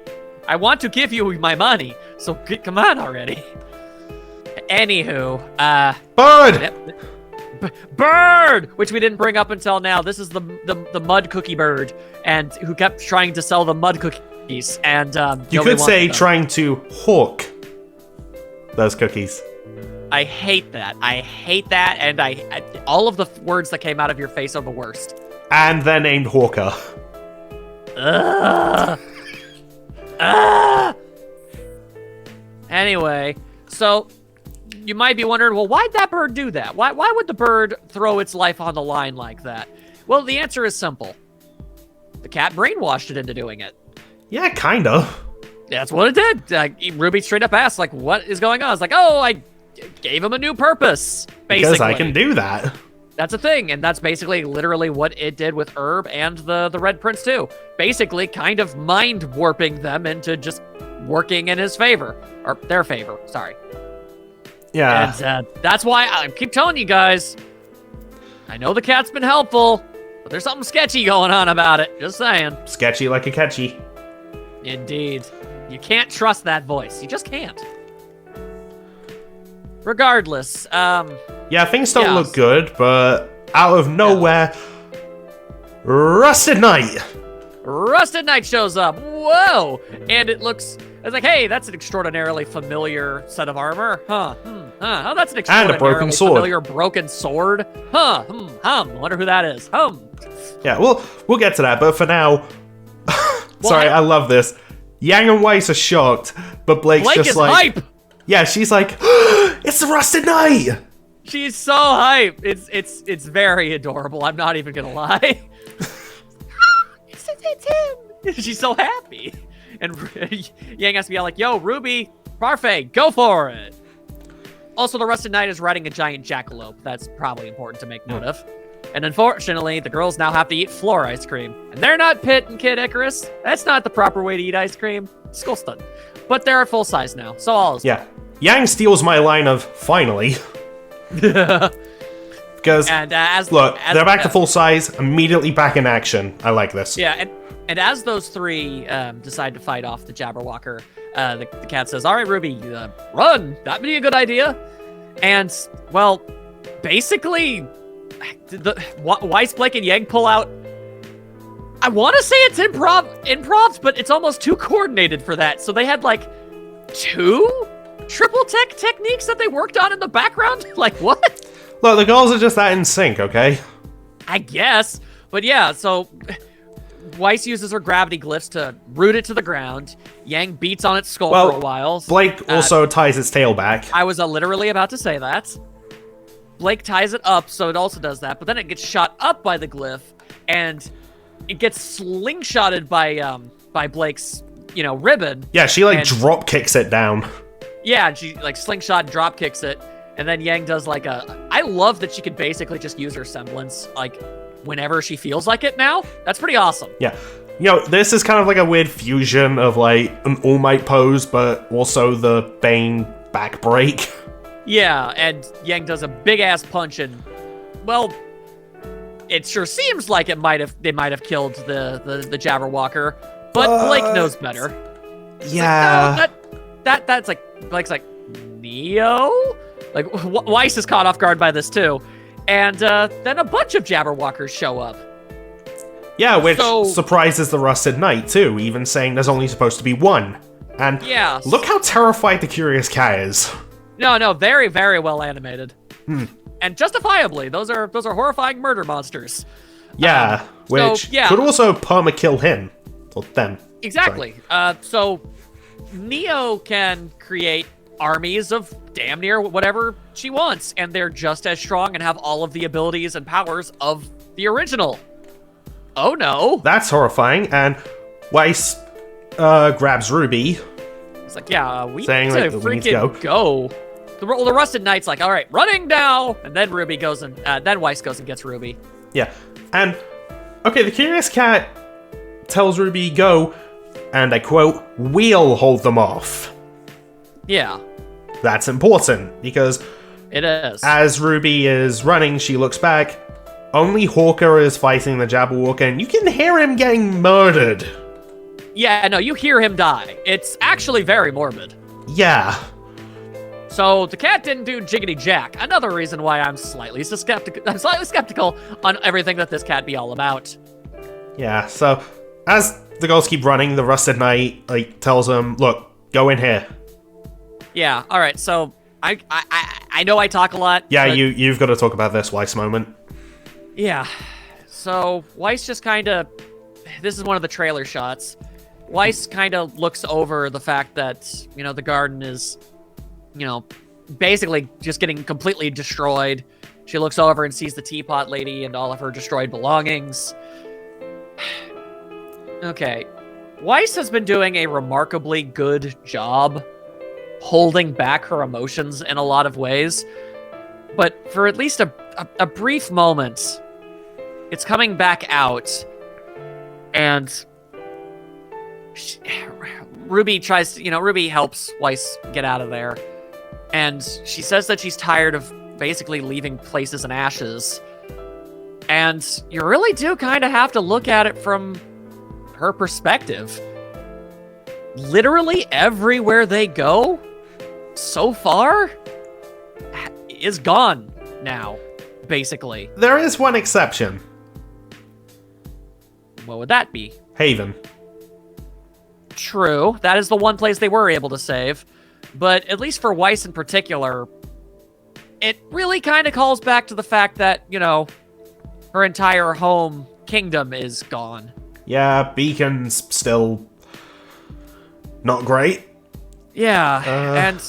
[SPEAKER 2] I want to give you my money, so come on already. Anywho, Bird, which we didn't bring up until now. This is the mud cookie bird, and who kept trying to sell the mud cookies. And
[SPEAKER 1] you could say trying to hawk those cookies.
[SPEAKER 2] I hate that. And all of the words that came out of your face are the worst.
[SPEAKER 1] And they're named Hawker.
[SPEAKER 2] Anyway, so you might be wondering, well, why'd that bird do that? Why would the bird throw its life on the line like that? Well, the answer is simple. The cat brainwashed it into doing it.
[SPEAKER 1] Yeah, kinda.
[SPEAKER 2] That's what it did. RWBY straight up asked, like, what is going on? It's like, oh, I gave him a new purpose, basically.
[SPEAKER 1] Because I can do that.
[SPEAKER 2] That's a thing, and that's basically literally what it did with RWBY and the Red Prince too. Basically, kind of mind warping them into just working in his favor. Or their favor, sorry.
[SPEAKER 1] Yeah.
[SPEAKER 2] And that's why I keep telling you guys, I know the cat's been helpful, but there's something sketchy going on about it. Just saying.
[SPEAKER 1] Sketchy like a catchy.
[SPEAKER 2] Indeed. You can't trust that voice. You just can't. Regardless,
[SPEAKER 1] yeah, things don't look good, but out of nowhere, Rusted Knight!
[SPEAKER 2] Rusted Knight shows up. Whoa! And it's like, hey, that's an extraordinarily familiar set of armor. Huh. Oh, that's an extraordinarily familiar broken sword. Huh. Wonder who that is.
[SPEAKER 1] Yeah, we'll get to that, but for now... Sorry, I love this. Yang and Weiss are shocked, but Blake's just
[SPEAKER 2] is
[SPEAKER 1] like...
[SPEAKER 2] hype!
[SPEAKER 1] Yeah, she's like, it's the Rusted Knight!
[SPEAKER 2] She's so hype. It's very adorable. I'm not even gonna lie. It's him. She's so happy. And Yang has to be all like, yo, RWBY, Parfait, go for it. Also, the Rusted Knight is riding a giant jackalope. That's probably important to make note of. And unfortunately, the girls now have to eat floor ice cream. And they're not Pit and Kid Icarus. That's not the proper way to eat ice cream. Skull stun. But they're at full size now, so all is
[SPEAKER 1] yeah. Yang steals my line of finally. Because they're back to full size, immediately back in action. I like this.
[SPEAKER 2] Yeah, and as those three decide to fight off the Jabberwocker, the cat says, "All right, RWBY, run. That'd be a good idea." And well, basically, Weiss, Blake, and Yang pull out. I want to say it's improv, but it's almost too coordinated for that. So they had like 2 triple tech techniques that they worked on in the background. Like what?
[SPEAKER 1] Look, the girls are just that in sync, okay?
[SPEAKER 2] I guess, but yeah. So Weiss uses her gravity glyphs to root it to the ground. Yang beats on its skull for a while.
[SPEAKER 1] Blake also ties its tail back.
[SPEAKER 2] I was literally about to say that. Blake ties it up, so it also does that. But then it gets shot up by the glyph, and it gets slingshotted by Blake's, ribbon.
[SPEAKER 1] Yeah, she drop kicks it down.
[SPEAKER 2] Yeah, and she like slingshot and drop kicks it, and then Yang does like a. I love that she can basically just use her semblance like whenever she feels like it now. That's pretty awesome.
[SPEAKER 1] Yeah. This is kind of like a weird fusion of like an All Might pose, but also the Bane back break.
[SPEAKER 2] Yeah, and Yang does a big ass punch, and well, it sure seems like they might have killed the Jabberwocker, but Blake knows better.
[SPEAKER 1] Yeah.
[SPEAKER 2] Like, no, that's like Blake's like Neo. Like Weiss is caught off guard by this too, and then a bunch of Jabberwockers show up.
[SPEAKER 1] Yeah, which surprises the Rusted Knight too, even saying there's only supposed to be one. And
[SPEAKER 2] yeah,
[SPEAKER 1] look how terrified the Curious Cat is.
[SPEAKER 2] No, very, very well animated. And justifiably, those are horrifying murder monsters.
[SPEAKER 1] Yeah, which could also perma-kill him. Or them.
[SPEAKER 2] Exactly. So Neo can create armies of damn near whatever she wants, and they're just as strong and have all of the abilities and powers of the original. Oh no.
[SPEAKER 1] That's horrifying, and Weiss grabs Ruby.
[SPEAKER 2] It's like, yeah, we
[SPEAKER 1] saying,
[SPEAKER 2] need to
[SPEAKER 1] like, we need to
[SPEAKER 2] freaking go. The Rusted Knight's like, all right, running now, and then Ruby goes and then Weiss goes and gets Ruby.
[SPEAKER 1] Yeah, and okay, the Curious Cat tells Ruby go, and I quote, "We'll hold them off."
[SPEAKER 2] Yeah,
[SPEAKER 1] that's important because
[SPEAKER 2] it is.
[SPEAKER 1] As Ruby is running, she looks back. Only Hawker is fighting the Jabberwocker, and you can hear him getting murdered.
[SPEAKER 2] Yeah, no, you hear him die. It's actually very morbid.
[SPEAKER 1] Yeah.
[SPEAKER 2] So the cat didn't do jiggity jack. Another reason why I'm slightly skeptical on everything that this cat be all about.
[SPEAKER 1] Yeah. So as the girls keep running, the Rusted Knight like tells them, "Look, go in here."
[SPEAKER 2] Yeah. All right. So I know I talk a lot.
[SPEAKER 1] Yeah,
[SPEAKER 2] but
[SPEAKER 1] you've got to talk about this Weiss moment.
[SPEAKER 2] Yeah. So Weiss just kind of. This is one of the trailer shots. Weiss kind of looks over the fact that the garden is. Basically just getting completely destroyed. She looks over and sees the teapot lady and all of her destroyed belongings. Okay. Weiss has been doing a remarkably good job holding back her emotions in a lot of ways. But for at least a brief moment, it's coming back out. And Ruby tries to, Ruby helps Weiss get out of there. And she says that she's tired of basically leaving places in ashes. And you really do kind of have to look at it from her perspective. Literally everywhere they go, so far, is gone now, basically.
[SPEAKER 1] There is one exception.
[SPEAKER 2] What would that be?
[SPEAKER 1] Haven.
[SPEAKER 2] True. That is the one place they were able to save. But at least for Weiss in particular, it really kind of calls back to the fact that, her entire home kingdom is gone.
[SPEAKER 1] Yeah, Beacon's still not great.
[SPEAKER 2] Yeah, and,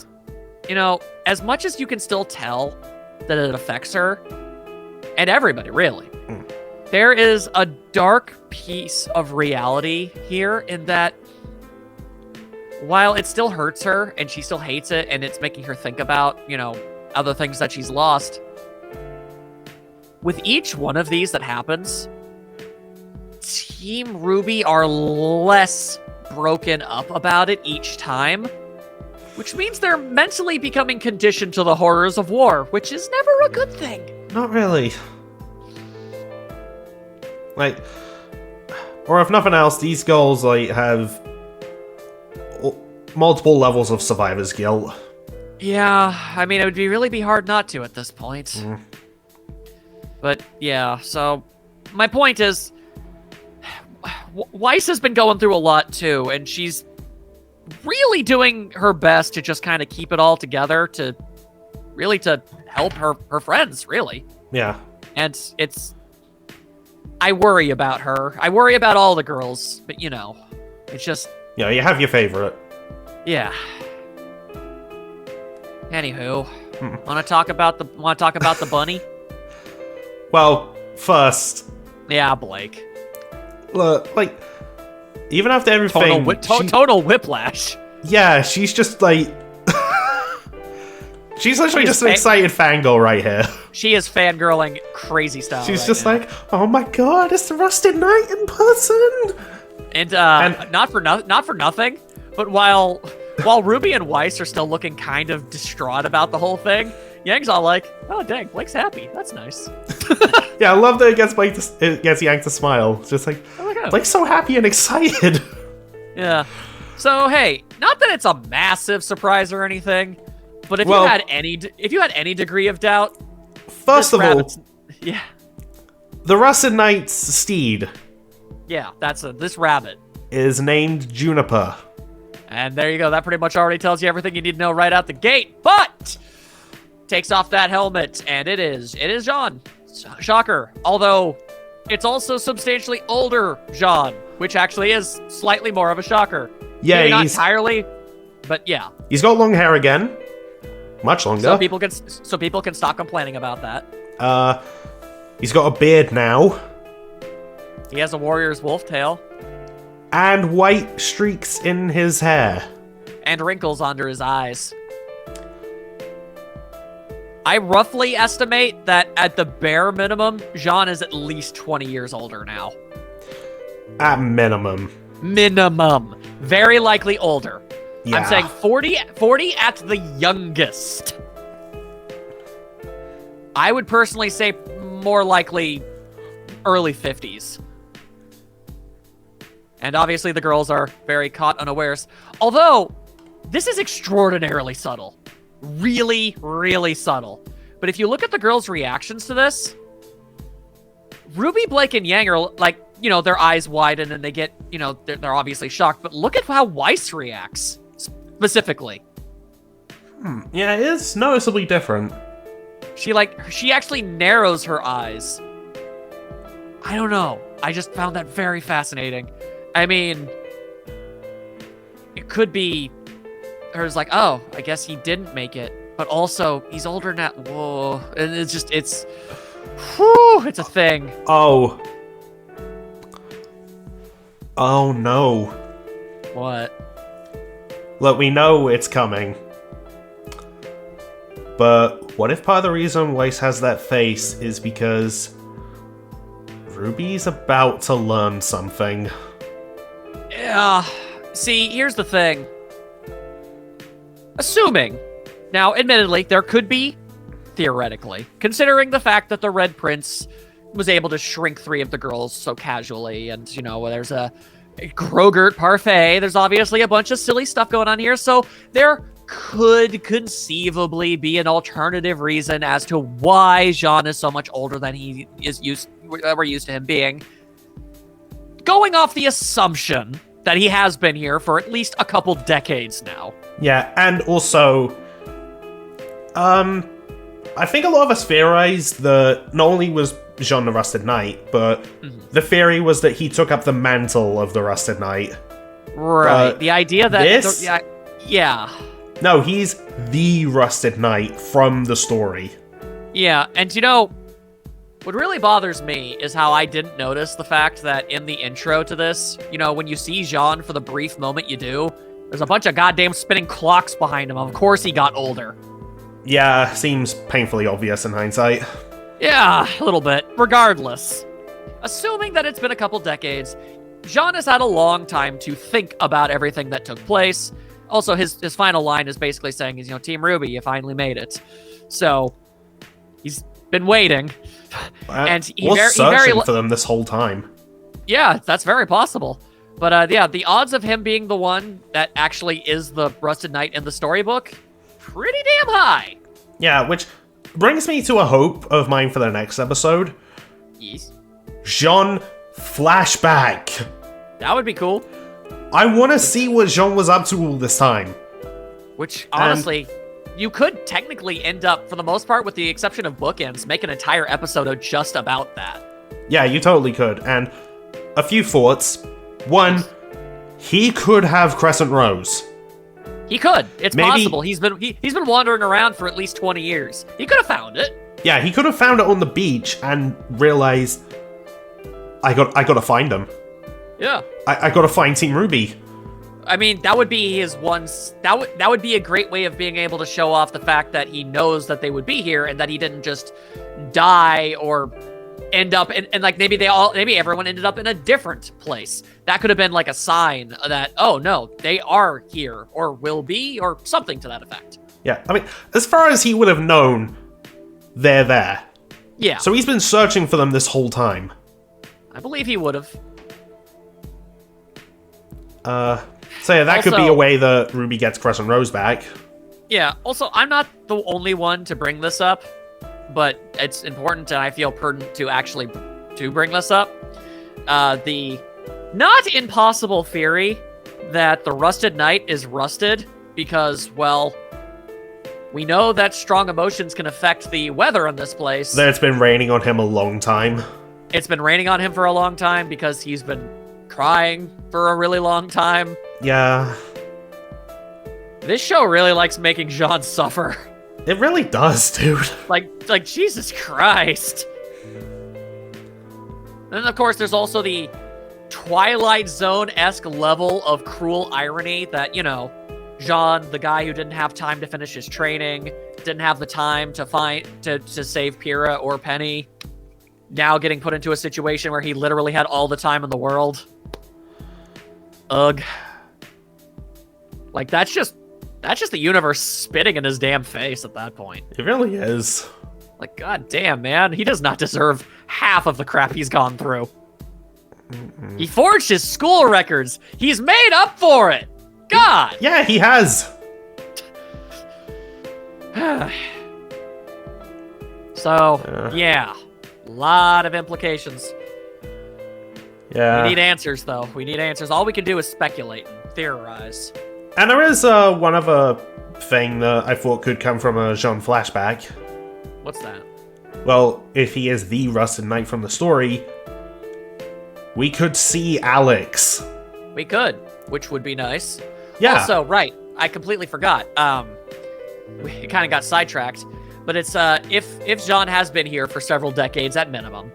[SPEAKER 2] as much as you can still tell that it affects her, and everybody, really, there is a dark piece of reality here in that while it still hurts her and she still hates it and it's making her think about, other things that she's lost, with each one of these that happens, Team RWBY are less broken up about it each time, which means they're mentally becoming conditioned to the horrors of war, which is never a good thing.
[SPEAKER 1] Not really. Like, or if nothing else, these girls have multiple levels of survivor's guilt.
[SPEAKER 2] Yeah, I mean, it would really be hard not to at this point. But yeah, so my point is, Weiss has been going through a lot too, and she's really doing her best to just kind of keep it all together to help her friends, really.
[SPEAKER 1] Yeah.
[SPEAKER 2] And I worry about her. I worry about all the girls, but it's just...
[SPEAKER 1] Yeah, you have your favorite.
[SPEAKER 2] Yeah. Anywho, want to talk about the bunny?
[SPEAKER 1] Well, first...
[SPEAKER 2] Yeah, Blake.
[SPEAKER 1] Look, even after everything...
[SPEAKER 2] Tonal whiplash.
[SPEAKER 1] Yeah, she's just She's literally
[SPEAKER 2] She is
[SPEAKER 1] just an excited fangirl right here.
[SPEAKER 2] She is fangirling crazy style.
[SPEAKER 1] She's
[SPEAKER 2] right
[SPEAKER 1] just
[SPEAKER 2] now.
[SPEAKER 1] like, oh my god, it's the Rusted Knight in person!
[SPEAKER 2] And not for nothing, but while Ruby and Weiss are still looking kind of distraught about the whole thing, Yang's all like, oh dang, Blake's happy. That's nice.
[SPEAKER 1] Yeah, I love that it gets Yang to smile. It's just like,
[SPEAKER 2] Oh my God.
[SPEAKER 1] Blake's so happy and excited.
[SPEAKER 2] Yeah. So hey, not that it's a massive surprise or anything, but if
[SPEAKER 1] Well-
[SPEAKER 2] you had any degree of doubt,
[SPEAKER 1] First of all,
[SPEAKER 2] rabbit's- yeah,
[SPEAKER 1] the Rusted Knight's steed
[SPEAKER 2] yeah, this rabbit.
[SPEAKER 1] is named Juniper.
[SPEAKER 2] And there you go. That pretty much already tells you everything you need to know right out the gate. But takes off that helmet, and it is Jean. Shocker. Although it's also substantially older Jean, which actually is slightly more of a shocker.
[SPEAKER 1] Yeah,
[SPEAKER 2] Maybe not
[SPEAKER 1] he's
[SPEAKER 2] entirely, but yeah.
[SPEAKER 1] he's got long hair again. Much longer.
[SPEAKER 2] So people can stop complaining about that.
[SPEAKER 1] He's got a beard now.
[SPEAKER 2] He has a warrior's wolf tail
[SPEAKER 1] And white streaks in his hair.
[SPEAKER 2] and wrinkles under his eyes. I roughly estimate that at the bare minimum, Jean is at least 20 years older now.
[SPEAKER 1] At minimum.
[SPEAKER 2] Minimum. Very likely older.
[SPEAKER 1] Yeah.
[SPEAKER 2] I'm saying 40 at the youngest. I would personally say more likely early 50s. And obviously the girls are very caught unawares. Although, this is extraordinarily subtle. Really, really subtle. But if you look at the girls' reactions to this, Ruby, Blake, and Yang are like, you know, their eyes widen and they get, you know, they're obviously shocked. But look at how Weiss reacts, specifically.
[SPEAKER 1] Yeah, it is noticeably different.
[SPEAKER 2] She actually narrows her eyes. I don't know. I just found that very fascinating. I mean, it could be her like, oh, I guess he didn't make it. But also, he's older now. Whoa. And it's a thing.
[SPEAKER 1] Oh. Oh no.
[SPEAKER 2] What?
[SPEAKER 1] Look, we know it's coming. But what if part of the reason Weiss has that face is because Ruby's about to learn something?
[SPEAKER 2] Yeah. See, here's the thing. Assuming, now, admittedly, there could be, theoretically, considering the fact that the Red Prince was able to shrink 3 of the girls so casually, and, you know, there's a Grogurt parfait, there's obviously a bunch of silly stuff going on here, so there could conceivably be an alternative reason as to why Jean is so much older than we're used to him being. Going off the assumption that he has been here for at least a couple decades now.
[SPEAKER 1] Yeah, and also, I think a lot of us theorized that not only was Jean the Rusted Knight, but the theory was that he took up the mantle of the Rusted Knight.
[SPEAKER 2] Right. The idea that...
[SPEAKER 1] this?
[SPEAKER 2] Yeah.
[SPEAKER 1] No, he's the Rusted Knight from the story.
[SPEAKER 2] Yeah, and you know, what really bothers me is how I didn't notice the fact that in the intro to this, you know, when you see Jean for the brief moment you do, there's a bunch of goddamn spinning clocks behind him. Of course he got older.
[SPEAKER 1] Yeah, seems painfully obvious in hindsight.
[SPEAKER 2] Yeah, a little bit. Regardless, assuming that it's been a couple decades, Jean has had a long time to think about everything that took place. Also, his final line is basically saying, you know, Team RWBY, you finally made it. So, he's been waiting. And he
[SPEAKER 1] searching for them this whole time.
[SPEAKER 2] Yeah, that's very possible. But yeah, the odds of him being the one that actually is the Rusted Knight in the storybook, pretty damn high.
[SPEAKER 1] Yeah, which brings me to a hope of mine for the next episode.
[SPEAKER 2] Yes.
[SPEAKER 1] Jean flashback.
[SPEAKER 2] That would be cool.
[SPEAKER 1] I want to see what Jean was up to all this time.
[SPEAKER 2] Which, honestly, you could technically end up, for the most part, with the exception of bookends, make an entire episode just about that.
[SPEAKER 1] Yeah, you totally could. And a few thoughts. One, he could have Crescent Rose.
[SPEAKER 2] He could. It's
[SPEAKER 1] Maybe-
[SPEAKER 2] possible. He's been wandering around for at least 20 years. He could have found it.
[SPEAKER 1] Yeah, he could have found it on the beach and realized, I gotta find him.
[SPEAKER 2] Yeah.
[SPEAKER 1] I gotta find Team RWBY.
[SPEAKER 2] I mean, that would be his that would be a great way of being able to show off the fact that he knows that they would be here and that he didn't just die or end up and like maybe everyone ended up in a different place. That could have been like a sign that, oh no, they are here or will be or something to that effect.
[SPEAKER 1] Yeah, I mean, as far as he would have known, they're there.
[SPEAKER 2] Yeah.
[SPEAKER 1] So he's been searching for them this whole time.
[SPEAKER 2] I believe he would have.
[SPEAKER 1] So yeah, that could be
[SPEAKER 2] Also-
[SPEAKER 1] a way that Ruby gets Cress and Rose back.
[SPEAKER 2] Yeah, also, I'm not the only one to bring this up, but it's important and I feel prudent to actually to bring this up. The not impossible theory that the Rusted Knight is rusted because, well, we know that strong emotions can affect the weather in this place.
[SPEAKER 1] That it's been raining on him a long time.
[SPEAKER 2] It's been raining on him for a long time because he's been crying for a really long time.
[SPEAKER 1] Yeah.
[SPEAKER 2] This show really likes making Jean suffer.
[SPEAKER 1] It really does, dude.
[SPEAKER 2] Like Jesus Christ. Then of course there's also the Twilight Zone-esque level of cruel irony that, you know, Jean, the guy who didn't have time to finish his training, didn't have the time to save Pyrrha or Penny, now getting put into a situation where he literally had all the time in the world. Ugh. Like that's just the universe spitting in his damn face at that point.
[SPEAKER 1] It really is.
[SPEAKER 2] Like, god damn, man. He does not deserve half of the crap he's gone through. He forged his school records. He's made up for it. God.
[SPEAKER 1] Yeah, he has.
[SPEAKER 2] So, yeah. A lot of implications.
[SPEAKER 1] Yeah.
[SPEAKER 2] We need answers, though. We need answers. All we can do is speculate and theorize.
[SPEAKER 1] And there is one other thing that I thought could come from a Jean flashback.
[SPEAKER 2] What's that?
[SPEAKER 1] Well, if he is the Rusted Knight from the story, we could see Alex.
[SPEAKER 2] We could, which would be nice.
[SPEAKER 1] Yeah.
[SPEAKER 2] Also, right, I completely forgot. We kind of got sidetracked, but it's if Jean has been here for several decades at minimum,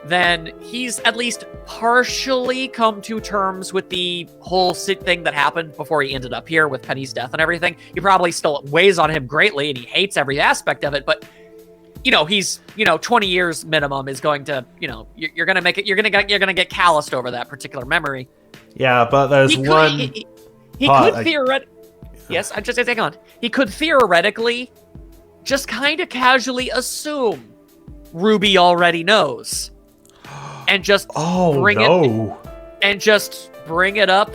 [SPEAKER 2] then he's at least partially come to terms with the whole thing that happened before he ended up here with Penny's death and everything. He probably still weighs on him greatly, and he hates every aspect of it, but you know, he's, 20 years minimum is going to, you're going to make it, you're going to get calloused over that particular memory.
[SPEAKER 1] Yeah, but there's one.
[SPEAKER 2] He could theoretically. Yes, I just hang on. He could theoretically just kind of casually assume Ruby already knows, and just bring it up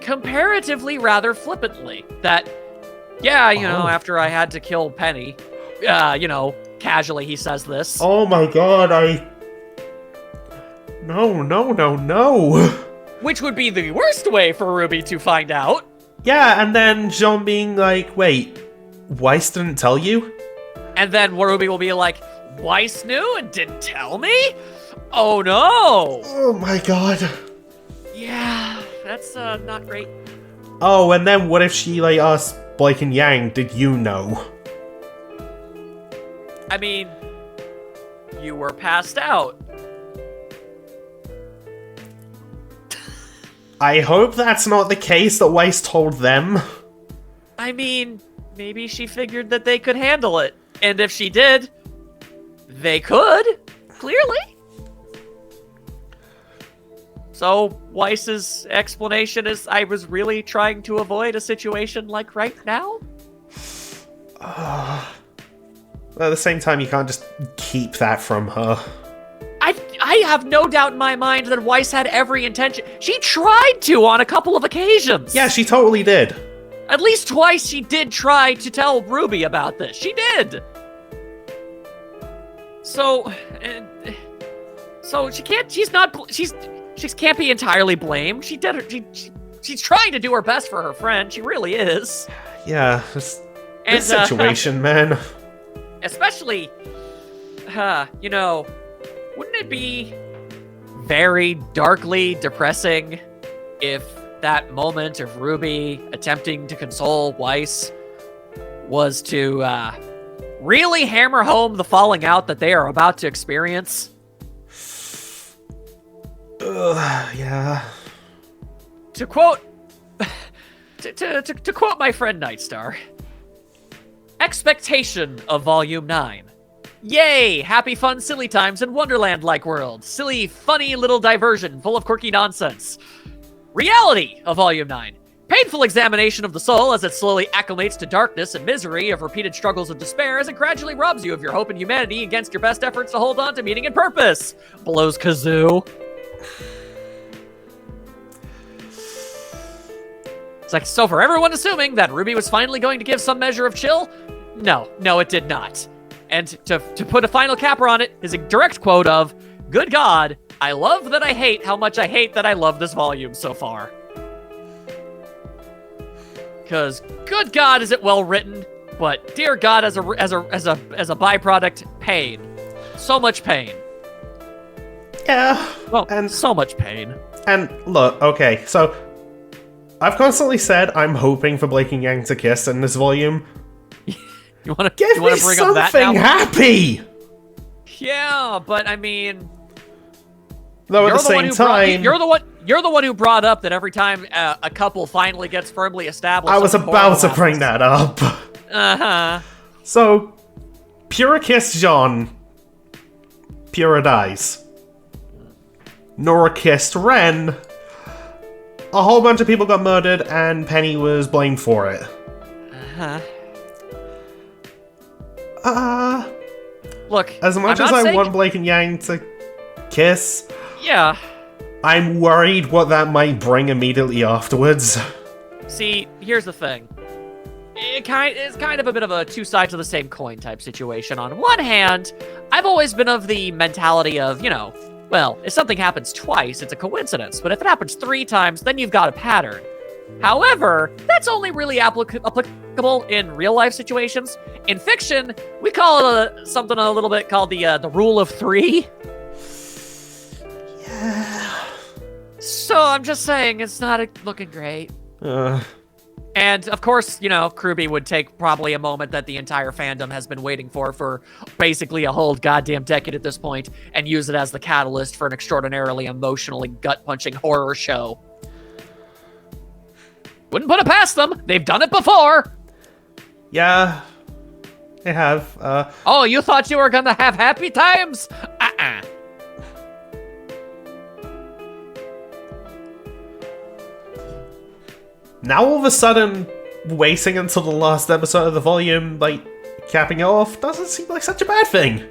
[SPEAKER 2] comparatively rather flippantly. That, after I had to kill Penny, casually he says this.
[SPEAKER 1] Oh my god, No.
[SPEAKER 2] Which would be the worst way for Ruby to find out.
[SPEAKER 1] Yeah, and then Jean being like, wait, Weiss didn't tell you?
[SPEAKER 2] And then Ruby will be like, Weiss knew and didn't tell me? Oh no!
[SPEAKER 1] Oh my god.
[SPEAKER 2] Yeah, that's not great.
[SPEAKER 1] Oh, and then what if she asked Blake and Yang, did you know?
[SPEAKER 2] I mean, you were passed out.
[SPEAKER 1] I hope that's not the case that Weiss told them.
[SPEAKER 2] I mean, maybe she figured that they could handle it. And if she did, they could, clearly. So, Weiss's explanation is, I was really trying to avoid a situation like right now?
[SPEAKER 1] At the same time, you can't just keep that from her.
[SPEAKER 2] I have no doubt in my mind that Weiss had every intention. She tried to on a couple of occasions.
[SPEAKER 1] Yeah, she totally did.
[SPEAKER 2] At least twice she did try to tell Ruby about this. She did. So she can't. She can't be entirely blamed. She did. She's trying to do her best for her friend. She really is.
[SPEAKER 1] Yeah, this situation, man.
[SPEAKER 2] Especially, wouldn't it be very darkly depressing if that moment of Ruby attempting to console Weiss was to really hammer home the falling out that they are about to experience?
[SPEAKER 1] Yeah.
[SPEAKER 2] To quote to quote my friend Nightstar, expectation of Volume 9. Yay! Happy, fun, silly times in Wonderland-like world. Silly, funny little diversion full of quirky nonsense. Reality of Volume 9. Painful examination of the soul as it slowly acclimates to darkness and misery of repeated struggles of despair as it gradually robs you of your hope and humanity against your best efforts to hold on to meaning and purpose. Blows Kazoo. It's like, so for everyone assuming that RWBY was finally going to give some measure of chill, no, it did not. And to put a final capper on it is a direct quote of, "Good God, I love that I hate how much I hate that I love this volume so far." Because, good God, is it well written, but dear God, as a byproduct, pain. So much pain.
[SPEAKER 1] Yeah.
[SPEAKER 2] Well, and so much pain.
[SPEAKER 1] And look, okay, so I've constantly said I'm hoping for Blake and Yang to kiss in this volume.
[SPEAKER 2] You want to
[SPEAKER 1] Give me
[SPEAKER 2] bring up that
[SPEAKER 1] something
[SPEAKER 2] now?
[SPEAKER 1] happy.
[SPEAKER 2] Yeah, but I mean,
[SPEAKER 1] though at the same time,
[SPEAKER 2] you're the one who brought up that every time a couple finally gets firmly established.
[SPEAKER 1] I was about to bring that up. So, Pura kissed Jean. Pura dies. Nora kissed Ren. A whole bunch of people got murdered, and Penny was blamed for it.
[SPEAKER 2] Look,
[SPEAKER 1] as much as I want Blake and Yang to kiss,
[SPEAKER 2] yeah,
[SPEAKER 1] I'm worried what that might bring immediately afterwards.
[SPEAKER 2] See, here's the thing. It's kind of a bit of a two sides of the same coin type situation. On one hand, I've always been of the mentality of, well, if something happens twice, it's a coincidence. But if it happens 3 times, then you've got a pattern. However, that's only really applicable in real-life situations. In fiction, we call it something a little bit called the rule of 3.
[SPEAKER 1] Yeah.
[SPEAKER 2] So I'm just saying, it's not looking great. And, of course, RWBY would take probably a moment that the entire fandom has been waiting for basically a whole goddamn decade at this point, and use it as the catalyst for an extraordinarily emotionally gut-punching horror show. Wouldn't put it past them. They've done it before.
[SPEAKER 1] Yeah, they have.
[SPEAKER 2] Oh, you thought you were gonna have happy times?
[SPEAKER 1] Now all of a sudden, waiting until the last episode of the volume, capping it off, doesn't seem like such a bad thing.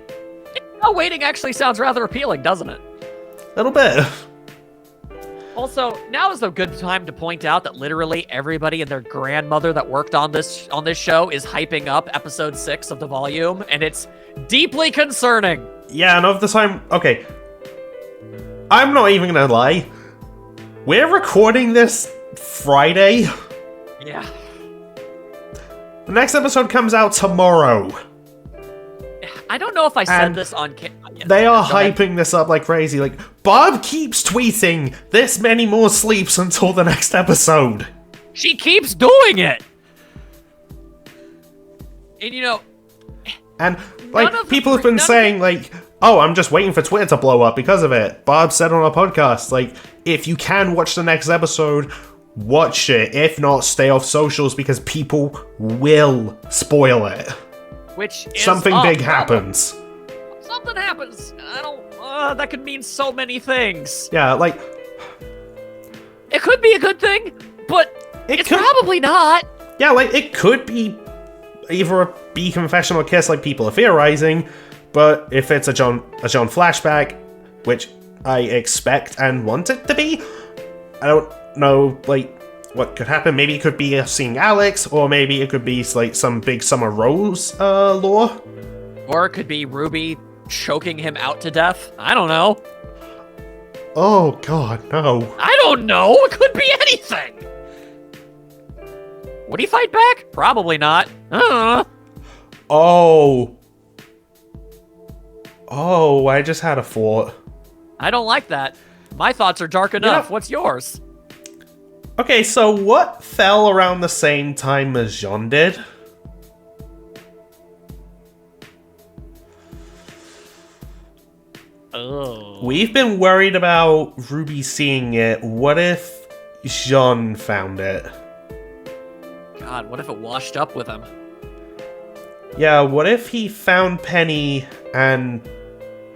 [SPEAKER 2] Waiting actually sounds rather appealing, doesn't it?
[SPEAKER 1] A little bit.
[SPEAKER 2] Also, now is a good time to point out that literally everybody and their grandmother that worked on this show is hyping up episode 6 of the volume, and it's deeply concerning.
[SPEAKER 1] Yeah, and of the time, okay, I'm not even gonna lie. We're recording this Friday.
[SPEAKER 2] Yeah.
[SPEAKER 1] The next episode comes out tomorrow.
[SPEAKER 2] I don't know if I said this on...
[SPEAKER 1] They are hyping this up like crazy. Bob keeps tweeting, "This many more sleeps until the next episode."
[SPEAKER 2] She keeps doing it! And,
[SPEAKER 1] people have been saying, "Oh, I'm just waiting for Twitter to blow up because of it." Bob said on our podcast, if you can watch the next episode, watch it. If not, stay off socials because people will spoil it.
[SPEAKER 2] Which is
[SPEAKER 1] something big happens.
[SPEAKER 2] Something happens. I don't... that could mean so many things.
[SPEAKER 1] Yeah,
[SPEAKER 2] it could be a good thing, but it's probably not.
[SPEAKER 1] Yeah, it could be either a B confession or kiss like people are theorizing, but if it's a John flashback, which I expect and want it to be, I don't know, what could happen. Maybe it could be us seeing Alex, or maybe it could be, some big Summer Rose lore.
[SPEAKER 2] Or it could be RWBY choking him out to death. I don't know.
[SPEAKER 1] Oh, God, no.
[SPEAKER 2] I don't know. It could be anything. Would he fight back? Probably not.
[SPEAKER 1] Oh, I just had a thought.
[SPEAKER 2] I don't like that. My thoughts are dark enough. What's yours?
[SPEAKER 1] Okay, so what fell around the same time as Jean did?
[SPEAKER 2] Oh.
[SPEAKER 1] We've been worried about RWBY seeing it. What if Jean found it?
[SPEAKER 2] God, what if it washed up with him?
[SPEAKER 1] Yeah, what if he found Penny and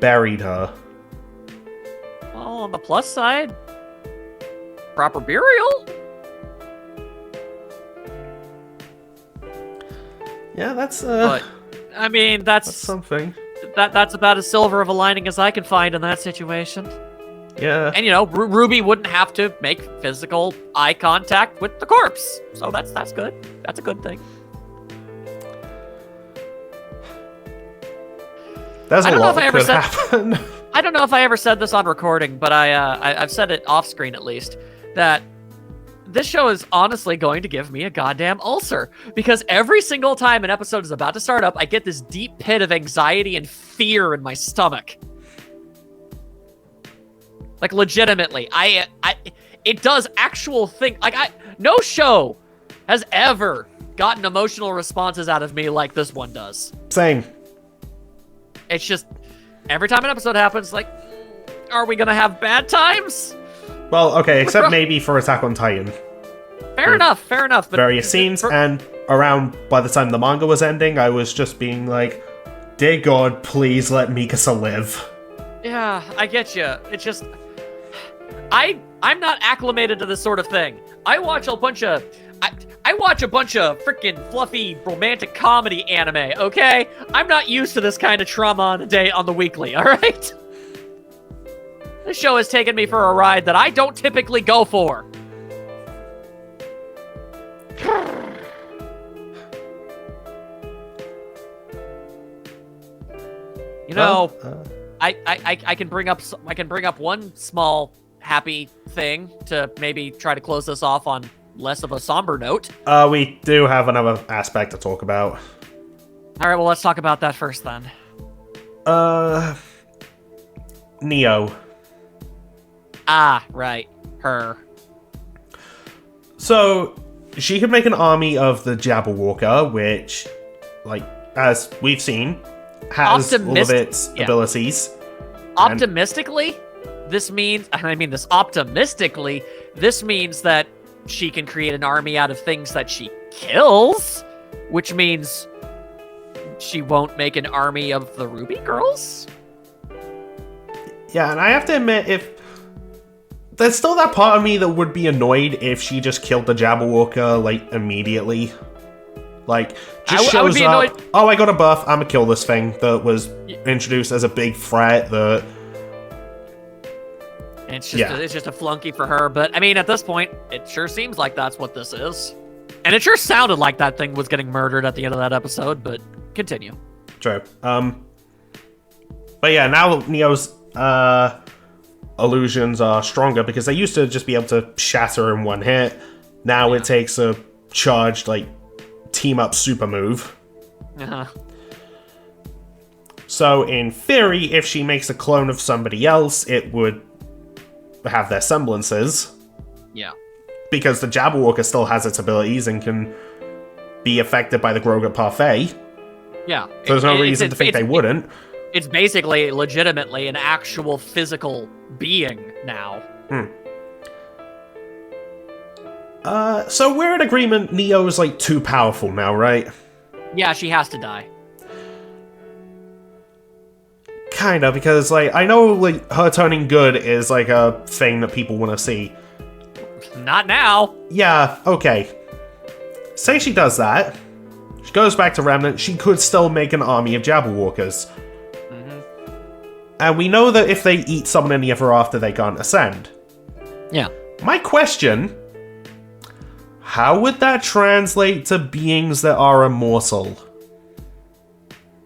[SPEAKER 1] buried her?
[SPEAKER 2] Well, on the plus side, proper burial?
[SPEAKER 1] Yeah, that's
[SPEAKER 2] But, I mean,
[SPEAKER 1] that's something.
[SPEAKER 2] that's about as silver of a lining as I can find in that situation.
[SPEAKER 1] Yeah.
[SPEAKER 2] And, Ruby wouldn't have to make physical eye contact with the corpse. So that's good. That's a good thing.
[SPEAKER 1] There's
[SPEAKER 2] I
[SPEAKER 1] a
[SPEAKER 2] don't know
[SPEAKER 1] lot
[SPEAKER 2] if I
[SPEAKER 1] that
[SPEAKER 2] ever
[SPEAKER 1] could
[SPEAKER 2] said-
[SPEAKER 1] happen.
[SPEAKER 2] I don't know if I ever said this on recording, but I've said it off screen at least, that this show is honestly going to give me a goddamn ulcer. Because every single time an episode is about to start up, I get this deep pit of anxiety and fear in my stomach. Like, legitimately. It does actual thing. Like, no show has ever gotten emotional responses out of me like this one does.
[SPEAKER 1] Same.
[SPEAKER 2] It's just, every time an episode happens, like, are we gonna have bad times?
[SPEAKER 1] Well, okay, except maybe for Attack on Titan.
[SPEAKER 2] Fair enough. But
[SPEAKER 1] Various scenes, and around by the time the manga was ending, I was just being like, dear God, please let Mikasa live.
[SPEAKER 2] Yeah, I get you. It's just, I'm not acclimated to this sort of thing. I watch a bunch of freaking fluffy romantic comedy anime, okay? I'm not used to this kind of trauma on the weekly, alright? This show has taken me for a ride that I don't typically go for. I can bring up one small happy thing to maybe try to close this off on less of a somber note.
[SPEAKER 1] We do have another aspect to talk about.
[SPEAKER 2] All right, well, let's talk about that first then.
[SPEAKER 1] Neo.
[SPEAKER 2] Ah, right. Her.
[SPEAKER 1] So, she can make an army of the Jabberwocker, which, like, as we've seen, has all of its abilities.
[SPEAKER 2] Optimistically, this means that she can create an army out of things that she kills, which means she won't make an army of the Ruby girls?
[SPEAKER 1] Yeah, and I have to admit, if there's still that part of me that would be annoyed if she just killed the Jabberwocker, like, immediately. Like, just shows up, oh, I got a buff, I'm gonna kill this thing that was introduced as a big threat that...
[SPEAKER 2] It's just a flunky for her, but, I mean, at this point, it sure seems like that's what this is. And it sure sounded like that thing was getting murdered at the end of that episode, but continue.
[SPEAKER 1] True. But yeah, now Neo's, illusions are stronger because they used to just be able to shatter in one hit. Now it takes a charged, like, team-up super move.
[SPEAKER 2] Uh-huh.
[SPEAKER 1] So, in theory, if she makes a clone of somebody else, it would have their semblances.
[SPEAKER 2] Yeah.
[SPEAKER 1] Because the Jabberwocker still has its abilities and can be affected by the Groga Parfait.
[SPEAKER 2] Yeah.
[SPEAKER 1] So there's no reason to think they wouldn't.
[SPEAKER 2] It's basically, legitimately, an actual physical being now.
[SPEAKER 1] So we're in agreement Neo's, like, too powerful now, right?
[SPEAKER 2] Yeah, she has to die.
[SPEAKER 1] Kinda, because, like, I know, like, her turning good is, like, a thing that people want to see.
[SPEAKER 2] Not now.
[SPEAKER 1] Yeah, okay. Say she does that. She goes back to Remnant, she could still make an army of Jabberwockers. And we know that if they eat someone in the ever after, they can't ascend.
[SPEAKER 2] Yeah.
[SPEAKER 1] My question... how would that translate to beings that are immortal?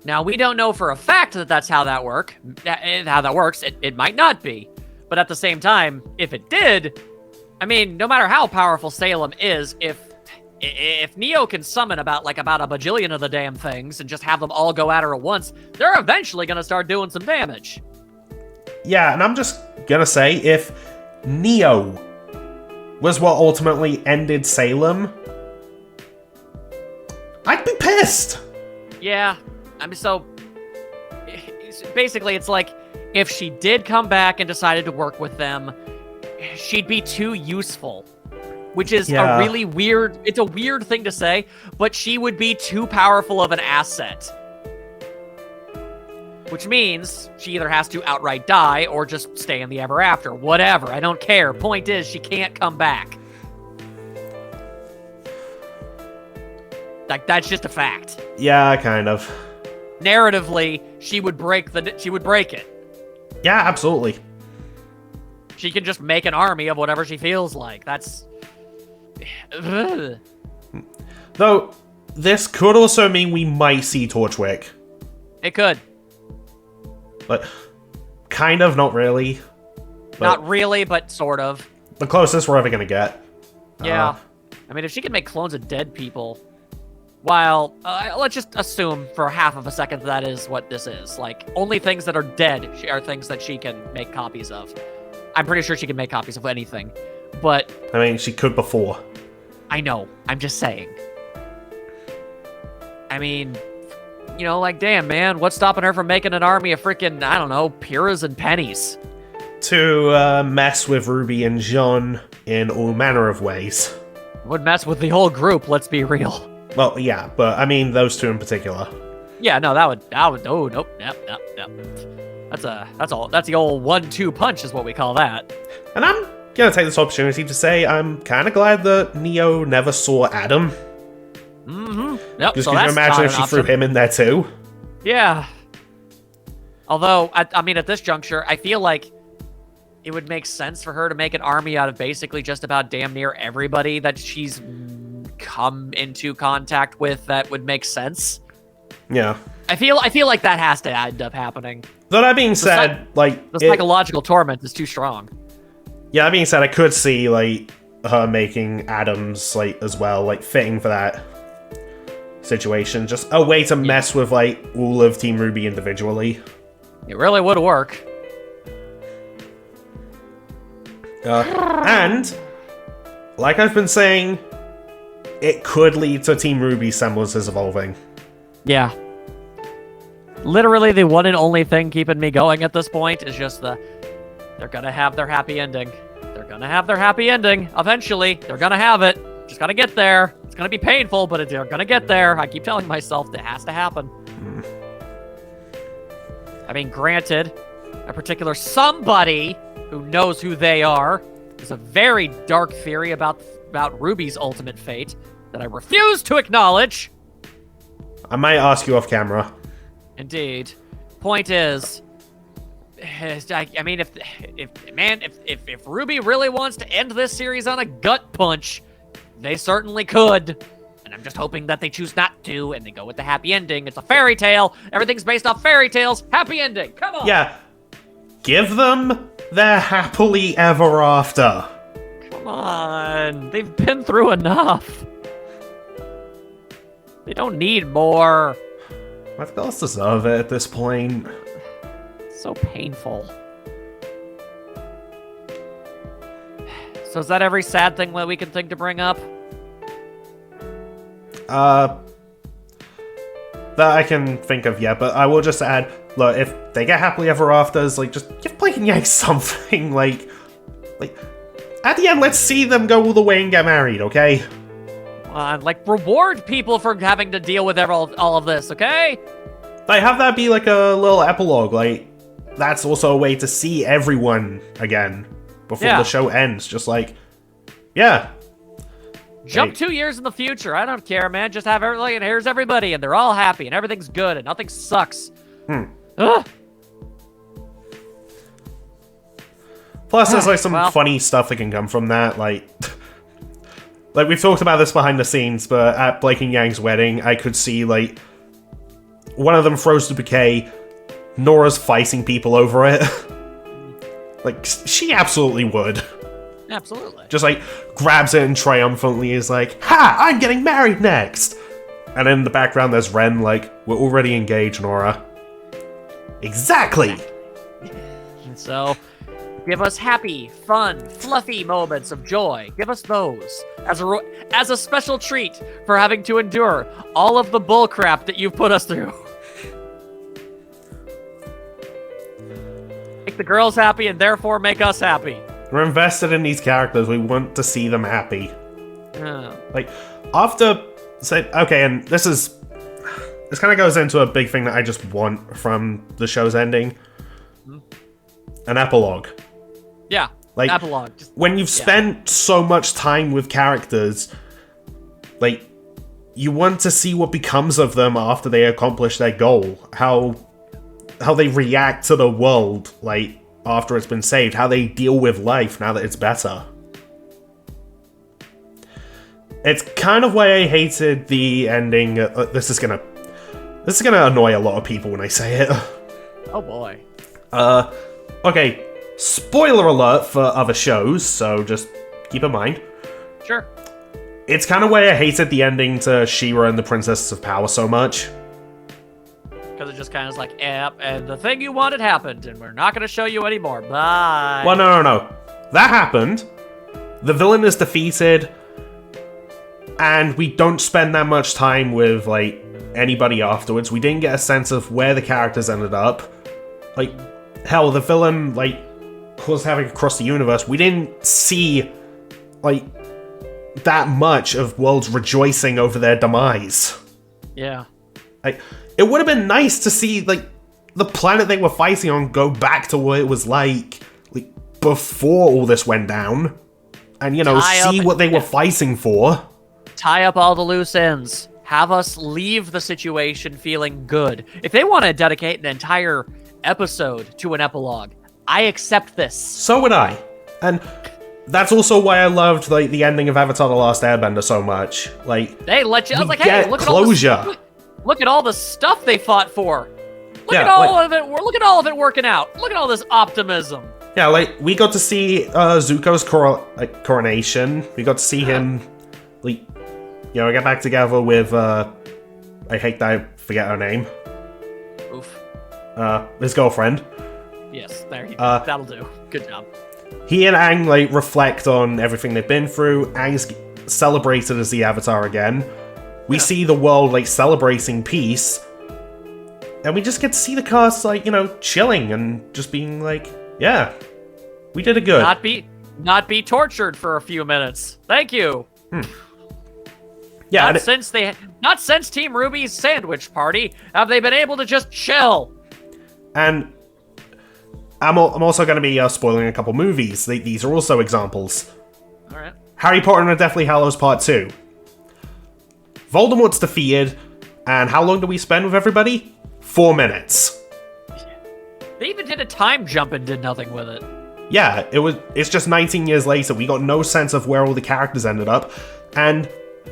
[SPEAKER 2] Now, we don't know for a fact that that's how that works. It might not be. But at the same time, if it did, I mean, no matter how powerful Salem is, if Neo can summon about a bajillion of the damn things and just have them all go at her at once, they're eventually going to start doing some damage.
[SPEAKER 1] Yeah, and I'm just gonna say, if Neo was what ultimately ended Salem, I'd be pissed!
[SPEAKER 2] Yeah, I mean, so... basically, it's like, if she did come back and decided to work with them, she'd be too useful. which is
[SPEAKER 1] Yeah.
[SPEAKER 2] a really weird, it's a weird thing to say, but she would be too powerful of an asset. Which means she either has to outright die or just stay in the ever after. Whatever, I don't care. Point is, she can't come back. Like, that's just a fact.
[SPEAKER 1] Yeah, kind of.
[SPEAKER 2] Narratively, she would break it.
[SPEAKER 1] Yeah, absolutely.
[SPEAKER 2] She can just make an army of whatever she feels like. That's... Ugh.
[SPEAKER 1] Though, this could also mean we might see Torchwick.
[SPEAKER 2] It could.
[SPEAKER 1] But, kind of, not really. But
[SPEAKER 2] Not really, but sort of.
[SPEAKER 1] the closest we're ever gonna get.
[SPEAKER 2] Yeah. I mean, if she can make clones of dead people, while, let's just assume for half of a second that is what this is. Like, only things that are dead are things that she can make copies of. I'm pretty sure she can make copies of anything. But...
[SPEAKER 1] I mean, she could before.
[SPEAKER 2] I know. I'm just saying. I mean... You know, like, damn, man, what's stopping her from making an army of freaking, I don't know, Puras and pennies?
[SPEAKER 1] To mess with RWBY and Jean in all manner of ways.
[SPEAKER 2] Would mess with the whole group, let's be real.
[SPEAKER 1] Well, yeah, but I mean those two in particular.
[SPEAKER 2] Yeah, no, that would, oh, nope, yep. That's the old 1-2 punch is what we call that.
[SPEAKER 1] And I'm gonna take this opportunity to say I'm kind of glad that Neo never saw Adam.
[SPEAKER 2] Mm-hmm. Yep,
[SPEAKER 1] Just
[SPEAKER 2] so
[SPEAKER 1] can you
[SPEAKER 2] that's
[SPEAKER 1] imagine
[SPEAKER 2] not
[SPEAKER 1] if
[SPEAKER 2] an
[SPEAKER 1] she threw
[SPEAKER 2] option.
[SPEAKER 1] him in there too?
[SPEAKER 2] Yeah. Although, I mean, at this juncture, I feel like it would make sense for her to make an army out of basically just about damn near everybody that she's come into contact with that would make sense.
[SPEAKER 1] Yeah.
[SPEAKER 2] I feel like that has to end up happening.
[SPEAKER 1] Though that being said, like...
[SPEAKER 2] The psychological torment is too strong.
[SPEAKER 1] Yeah, that being said, I could see, like, her making Adams, like, as well, like, fitting for that situation. Just a way to mess with, like, all of Team RWBY individually.
[SPEAKER 2] It really would work.
[SPEAKER 1] And, like I've been saying, it could lead to Team RWBY semblances evolving.
[SPEAKER 2] Yeah. Literally the one and only thing keeping me going at this point is just they're gonna have their happy ending. They're gonna have their happy ending. Eventually, they're gonna have it. Just gotta get there. It's gonna be painful, but they're gonna get there. I keep telling myself that has to happen. I mean, granted, a particular somebody who knows who they are is a very dark theory about RWBY's ultimate fate that I refuse to acknowledge.
[SPEAKER 1] I might ask you off camera.
[SPEAKER 2] Indeed. Point is, I mean, if RWBY really wants to end this series on a gut punch, they certainly could. And I'm just hoping that they choose not to, and they go with the happy ending. It's a fairy tale. Everything's based off fairy tales. Happy ending. Come on.
[SPEAKER 1] Yeah. Give them their happily ever after.
[SPEAKER 2] Come on. They've been through enough. They don't need more.
[SPEAKER 1] My girls deserve it at this point.
[SPEAKER 2] So painful. So is that every sad thing that we can think to bring up?
[SPEAKER 1] That I can think of, yeah, but I will just add, look, if they get happily ever afters, like, just give Blake and Yang something, like, at the end, let's see them go all the way and get married, okay?
[SPEAKER 2] Like, reward people for having to deal with all of this, okay?
[SPEAKER 1] Like, have that be, like, a little epilogue, like, that's also a way to see everyone again before the show ends, just like, yeah.
[SPEAKER 2] Jump 2 years in the future, I don't care, man, just have everything, and here's everybody, and they're all happy, and everything's good, and nothing sucks. Ugh.
[SPEAKER 1] Plus, there's, like, some funny stuff that can come from that, like... Like, we've talked about this behind the scenes, but at Blake and Yang's wedding, I could see, like, one of them throws the bouquet, Nora's fighting people over it. Like, she absolutely would.
[SPEAKER 2] Absolutely.
[SPEAKER 1] Just, like, grabs it and triumphantly is like, ha! I'm getting married next! And in the background, there's Ren, like, we're already engaged, Nora. Exactly!
[SPEAKER 2] So... give us happy, fun, fluffy moments of joy. Give us those as a special treat for having to endure all of the bullcrap that you've put us through. Make the girls happy and therefore make us happy.
[SPEAKER 1] We're invested in these characters. We want to see them happy. Like, after... Okay, and this kind of goes into a big thing that I just want from the show's ending. An epilogue.
[SPEAKER 2] Yeah,
[SPEAKER 1] like,
[SPEAKER 2] epilogue.
[SPEAKER 1] When you've spent so much time with characters, like, you want to see what becomes of them after they accomplish their goal. How they react to the world, like, after it's been saved. How they deal with life now that it's better. It's kind of why I hated the ending. This is gonna annoy a lot of people when I say it.
[SPEAKER 2] Oh boy.
[SPEAKER 1] Okay. Spoiler alert for other shows, so just keep in mind.
[SPEAKER 2] Sure.
[SPEAKER 1] It's kind of why I hated the ending to She-Ra and the Princesses of Power so much.
[SPEAKER 2] Because it just kind of is like, yep, and the thing you wanted happened, and we're not going to show you anymore. Bye.
[SPEAKER 1] Well, no. That happened. The villain is defeated. And we don't spend that much time with, like, anybody afterwards. We didn't get a sense of where the characters ended up. Like, hell, the villain, like, was having across the universe. We didn't see, like, that much of worlds rejoicing over their demise.
[SPEAKER 2] Yeah.
[SPEAKER 1] Like, it would have been nice to see, like, the planet they were fighting on go back to what it was like before all this went down. And, you know, see what they were fighting for.
[SPEAKER 2] Tie up all the loose ends. Have us leave the situation feeling good. If they want to dedicate an entire episode to an epilogue, I accept this.
[SPEAKER 1] So would I. And that's also why I loved, like, the ending of Avatar: The Last Airbender so much. Like,
[SPEAKER 2] they let you. I was like,
[SPEAKER 1] hey,
[SPEAKER 2] look
[SPEAKER 1] closure.
[SPEAKER 2] At all look at all the stuff they fought for. Look at all of it. Look at all of it working out. Look at all this optimism.
[SPEAKER 1] Yeah, like, we got to see Zuko's coronation. We got to see him, like, you know, get back together with, I hate that I forget her name.
[SPEAKER 2] Oof.
[SPEAKER 1] His girlfriend.
[SPEAKER 2] Yes, there you go. That'll do. Good job.
[SPEAKER 1] He and Aang, like, reflect on everything they've been through. Aang's celebrated as the Avatar again. We see the world, like, celebrating peace. And we just get to see the cast, like, you know, chilling and just being like, yeah, we did it good.
[SPEAKER 2] Not be tortured for a few minutes. Thank you.
[SPEAKER 1] Yeah.
[SPEAKER 2] Not since Team RWBY's sandwich party have they been able to just chill.
[SPEAKER 1] And I'm also going to be spoiling a couple movies. These are also examples.
[SPEAKER 2] All right.
[SPEAKER 1] Harry Potter and the Deathly Hallows Part 2. Voldemort's defeated, and how long do we spend with everybody? 4 minutes.
[SPEAKER 2] They even did a time jump and did nothing with it.
[SPEAKER 1] Yeah, it's just 19 years later. We got no sense of where all the characters ended up, and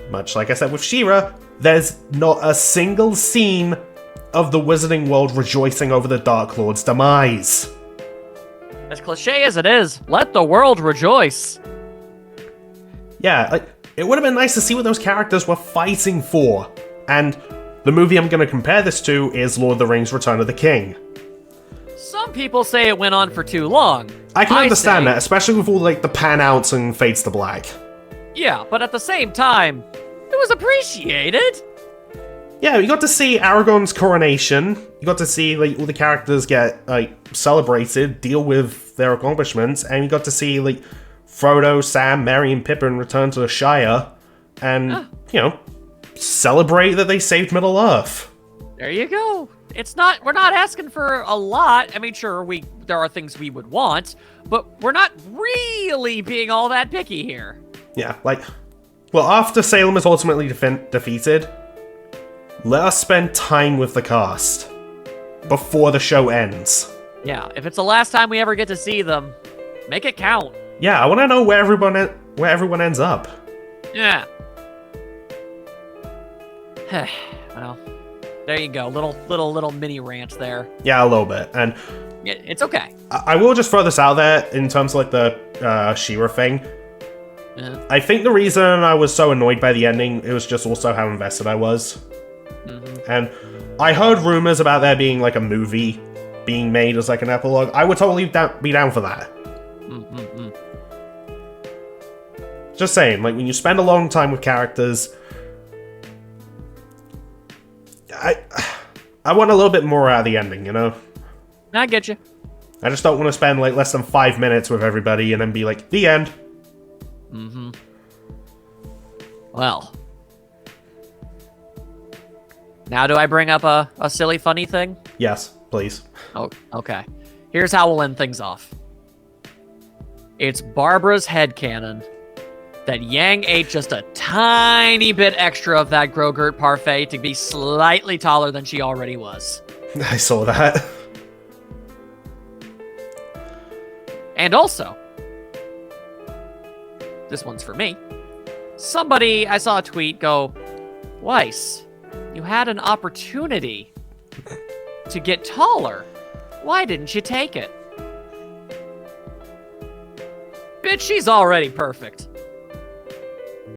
[SPEAKER 1] much like I said with She-Ra, there's not a single scene of the wizarding world rejoicing over the Dark Lord's demise.
[SPEAKER 2] As cliche as it is, let the world rejoice.
[SPEAKER 1] Yeah, like, it would have been nice to see what those characters were fighting for. And the movie I'm going to compare this to is Lord of the Rings: Return of the King.
[SPEAKER 2] Some people say it went on for too long.
[SPEAKER 1] I can understand that, especially with all, like, the pan-outs and fades to black.
[SPEAKER 2] Yeah, but at the same time, it was appreciated.
[SPEAKER 1] Yeah, you got to see Aragorn's coronation. You got to see, like, all the characters get, like, celebrated, deal with their accomplishments, and you got to see, like, Frodo, Sam, Merry, and Pippin return to the Shire and, you know, celebrate that they saved Middle-earth.
[SPEAKER 2] There you go. We're not asking for a lot. I mean, sure, there are things we would want, but we're not really being all that picky here.
[SPEAKER 1] Yeah, like, well, after Salem is ultimately defeated, let us spend time with the cast before the show ends.
[SPEAKER 2] Yeah, if it's the last time we ever get to see them, make it count.
[SPEAKER 1] Yeah, I want to know where everyone ends up.
[SPEAKER 2] Yeah. Well, there you go. Little mini rant there.
[SPEAKER 1] Yeah, a little bit, and
[SPEAKER 2] it's okay.
[SPEAKER 1] I will just throw this out there in terms of, like, the She-Ra thing.
[SPEAKER 2] Yeah.
[SPEAKER 1] I think the reason I was so annoyed by the ending, it was just also how invested I was. Mm-hmm. And I heard rumors about there being, like, a movie being made as, like, an epilogue. I would totally be down for that.
[SPEAKER 2] Mm-hmm.
[SPEAKER 1] Just saying, like, when you spend a long time with characters, I want a little bit more out of the ending, you know?
[SPEAKER 2] I get you.
[SPEAKER 1] I just don't want to spend, like, less than 5 minutes with everybody and then be like, the end.
[SPEAKER 2] Mm-hmm. Well. Now do I bring up a silly, funny thing?
[SPEAKER 1] Yes, please.
[SPEAKER 2] Oh, okay. Here's how we'll end things off. It's Barbara's headcanon that Yang ate just a tiny bit extra of that Grogurt parfait to be slightly taller than she already was.
[SPEAKER 1] I saw that.
[SPEAKER 2] And also, this one's for me. I saw a tweet go, Weiss, you had an opportunity to get taller. Why didn't you take it? Bitch, she's already perfect.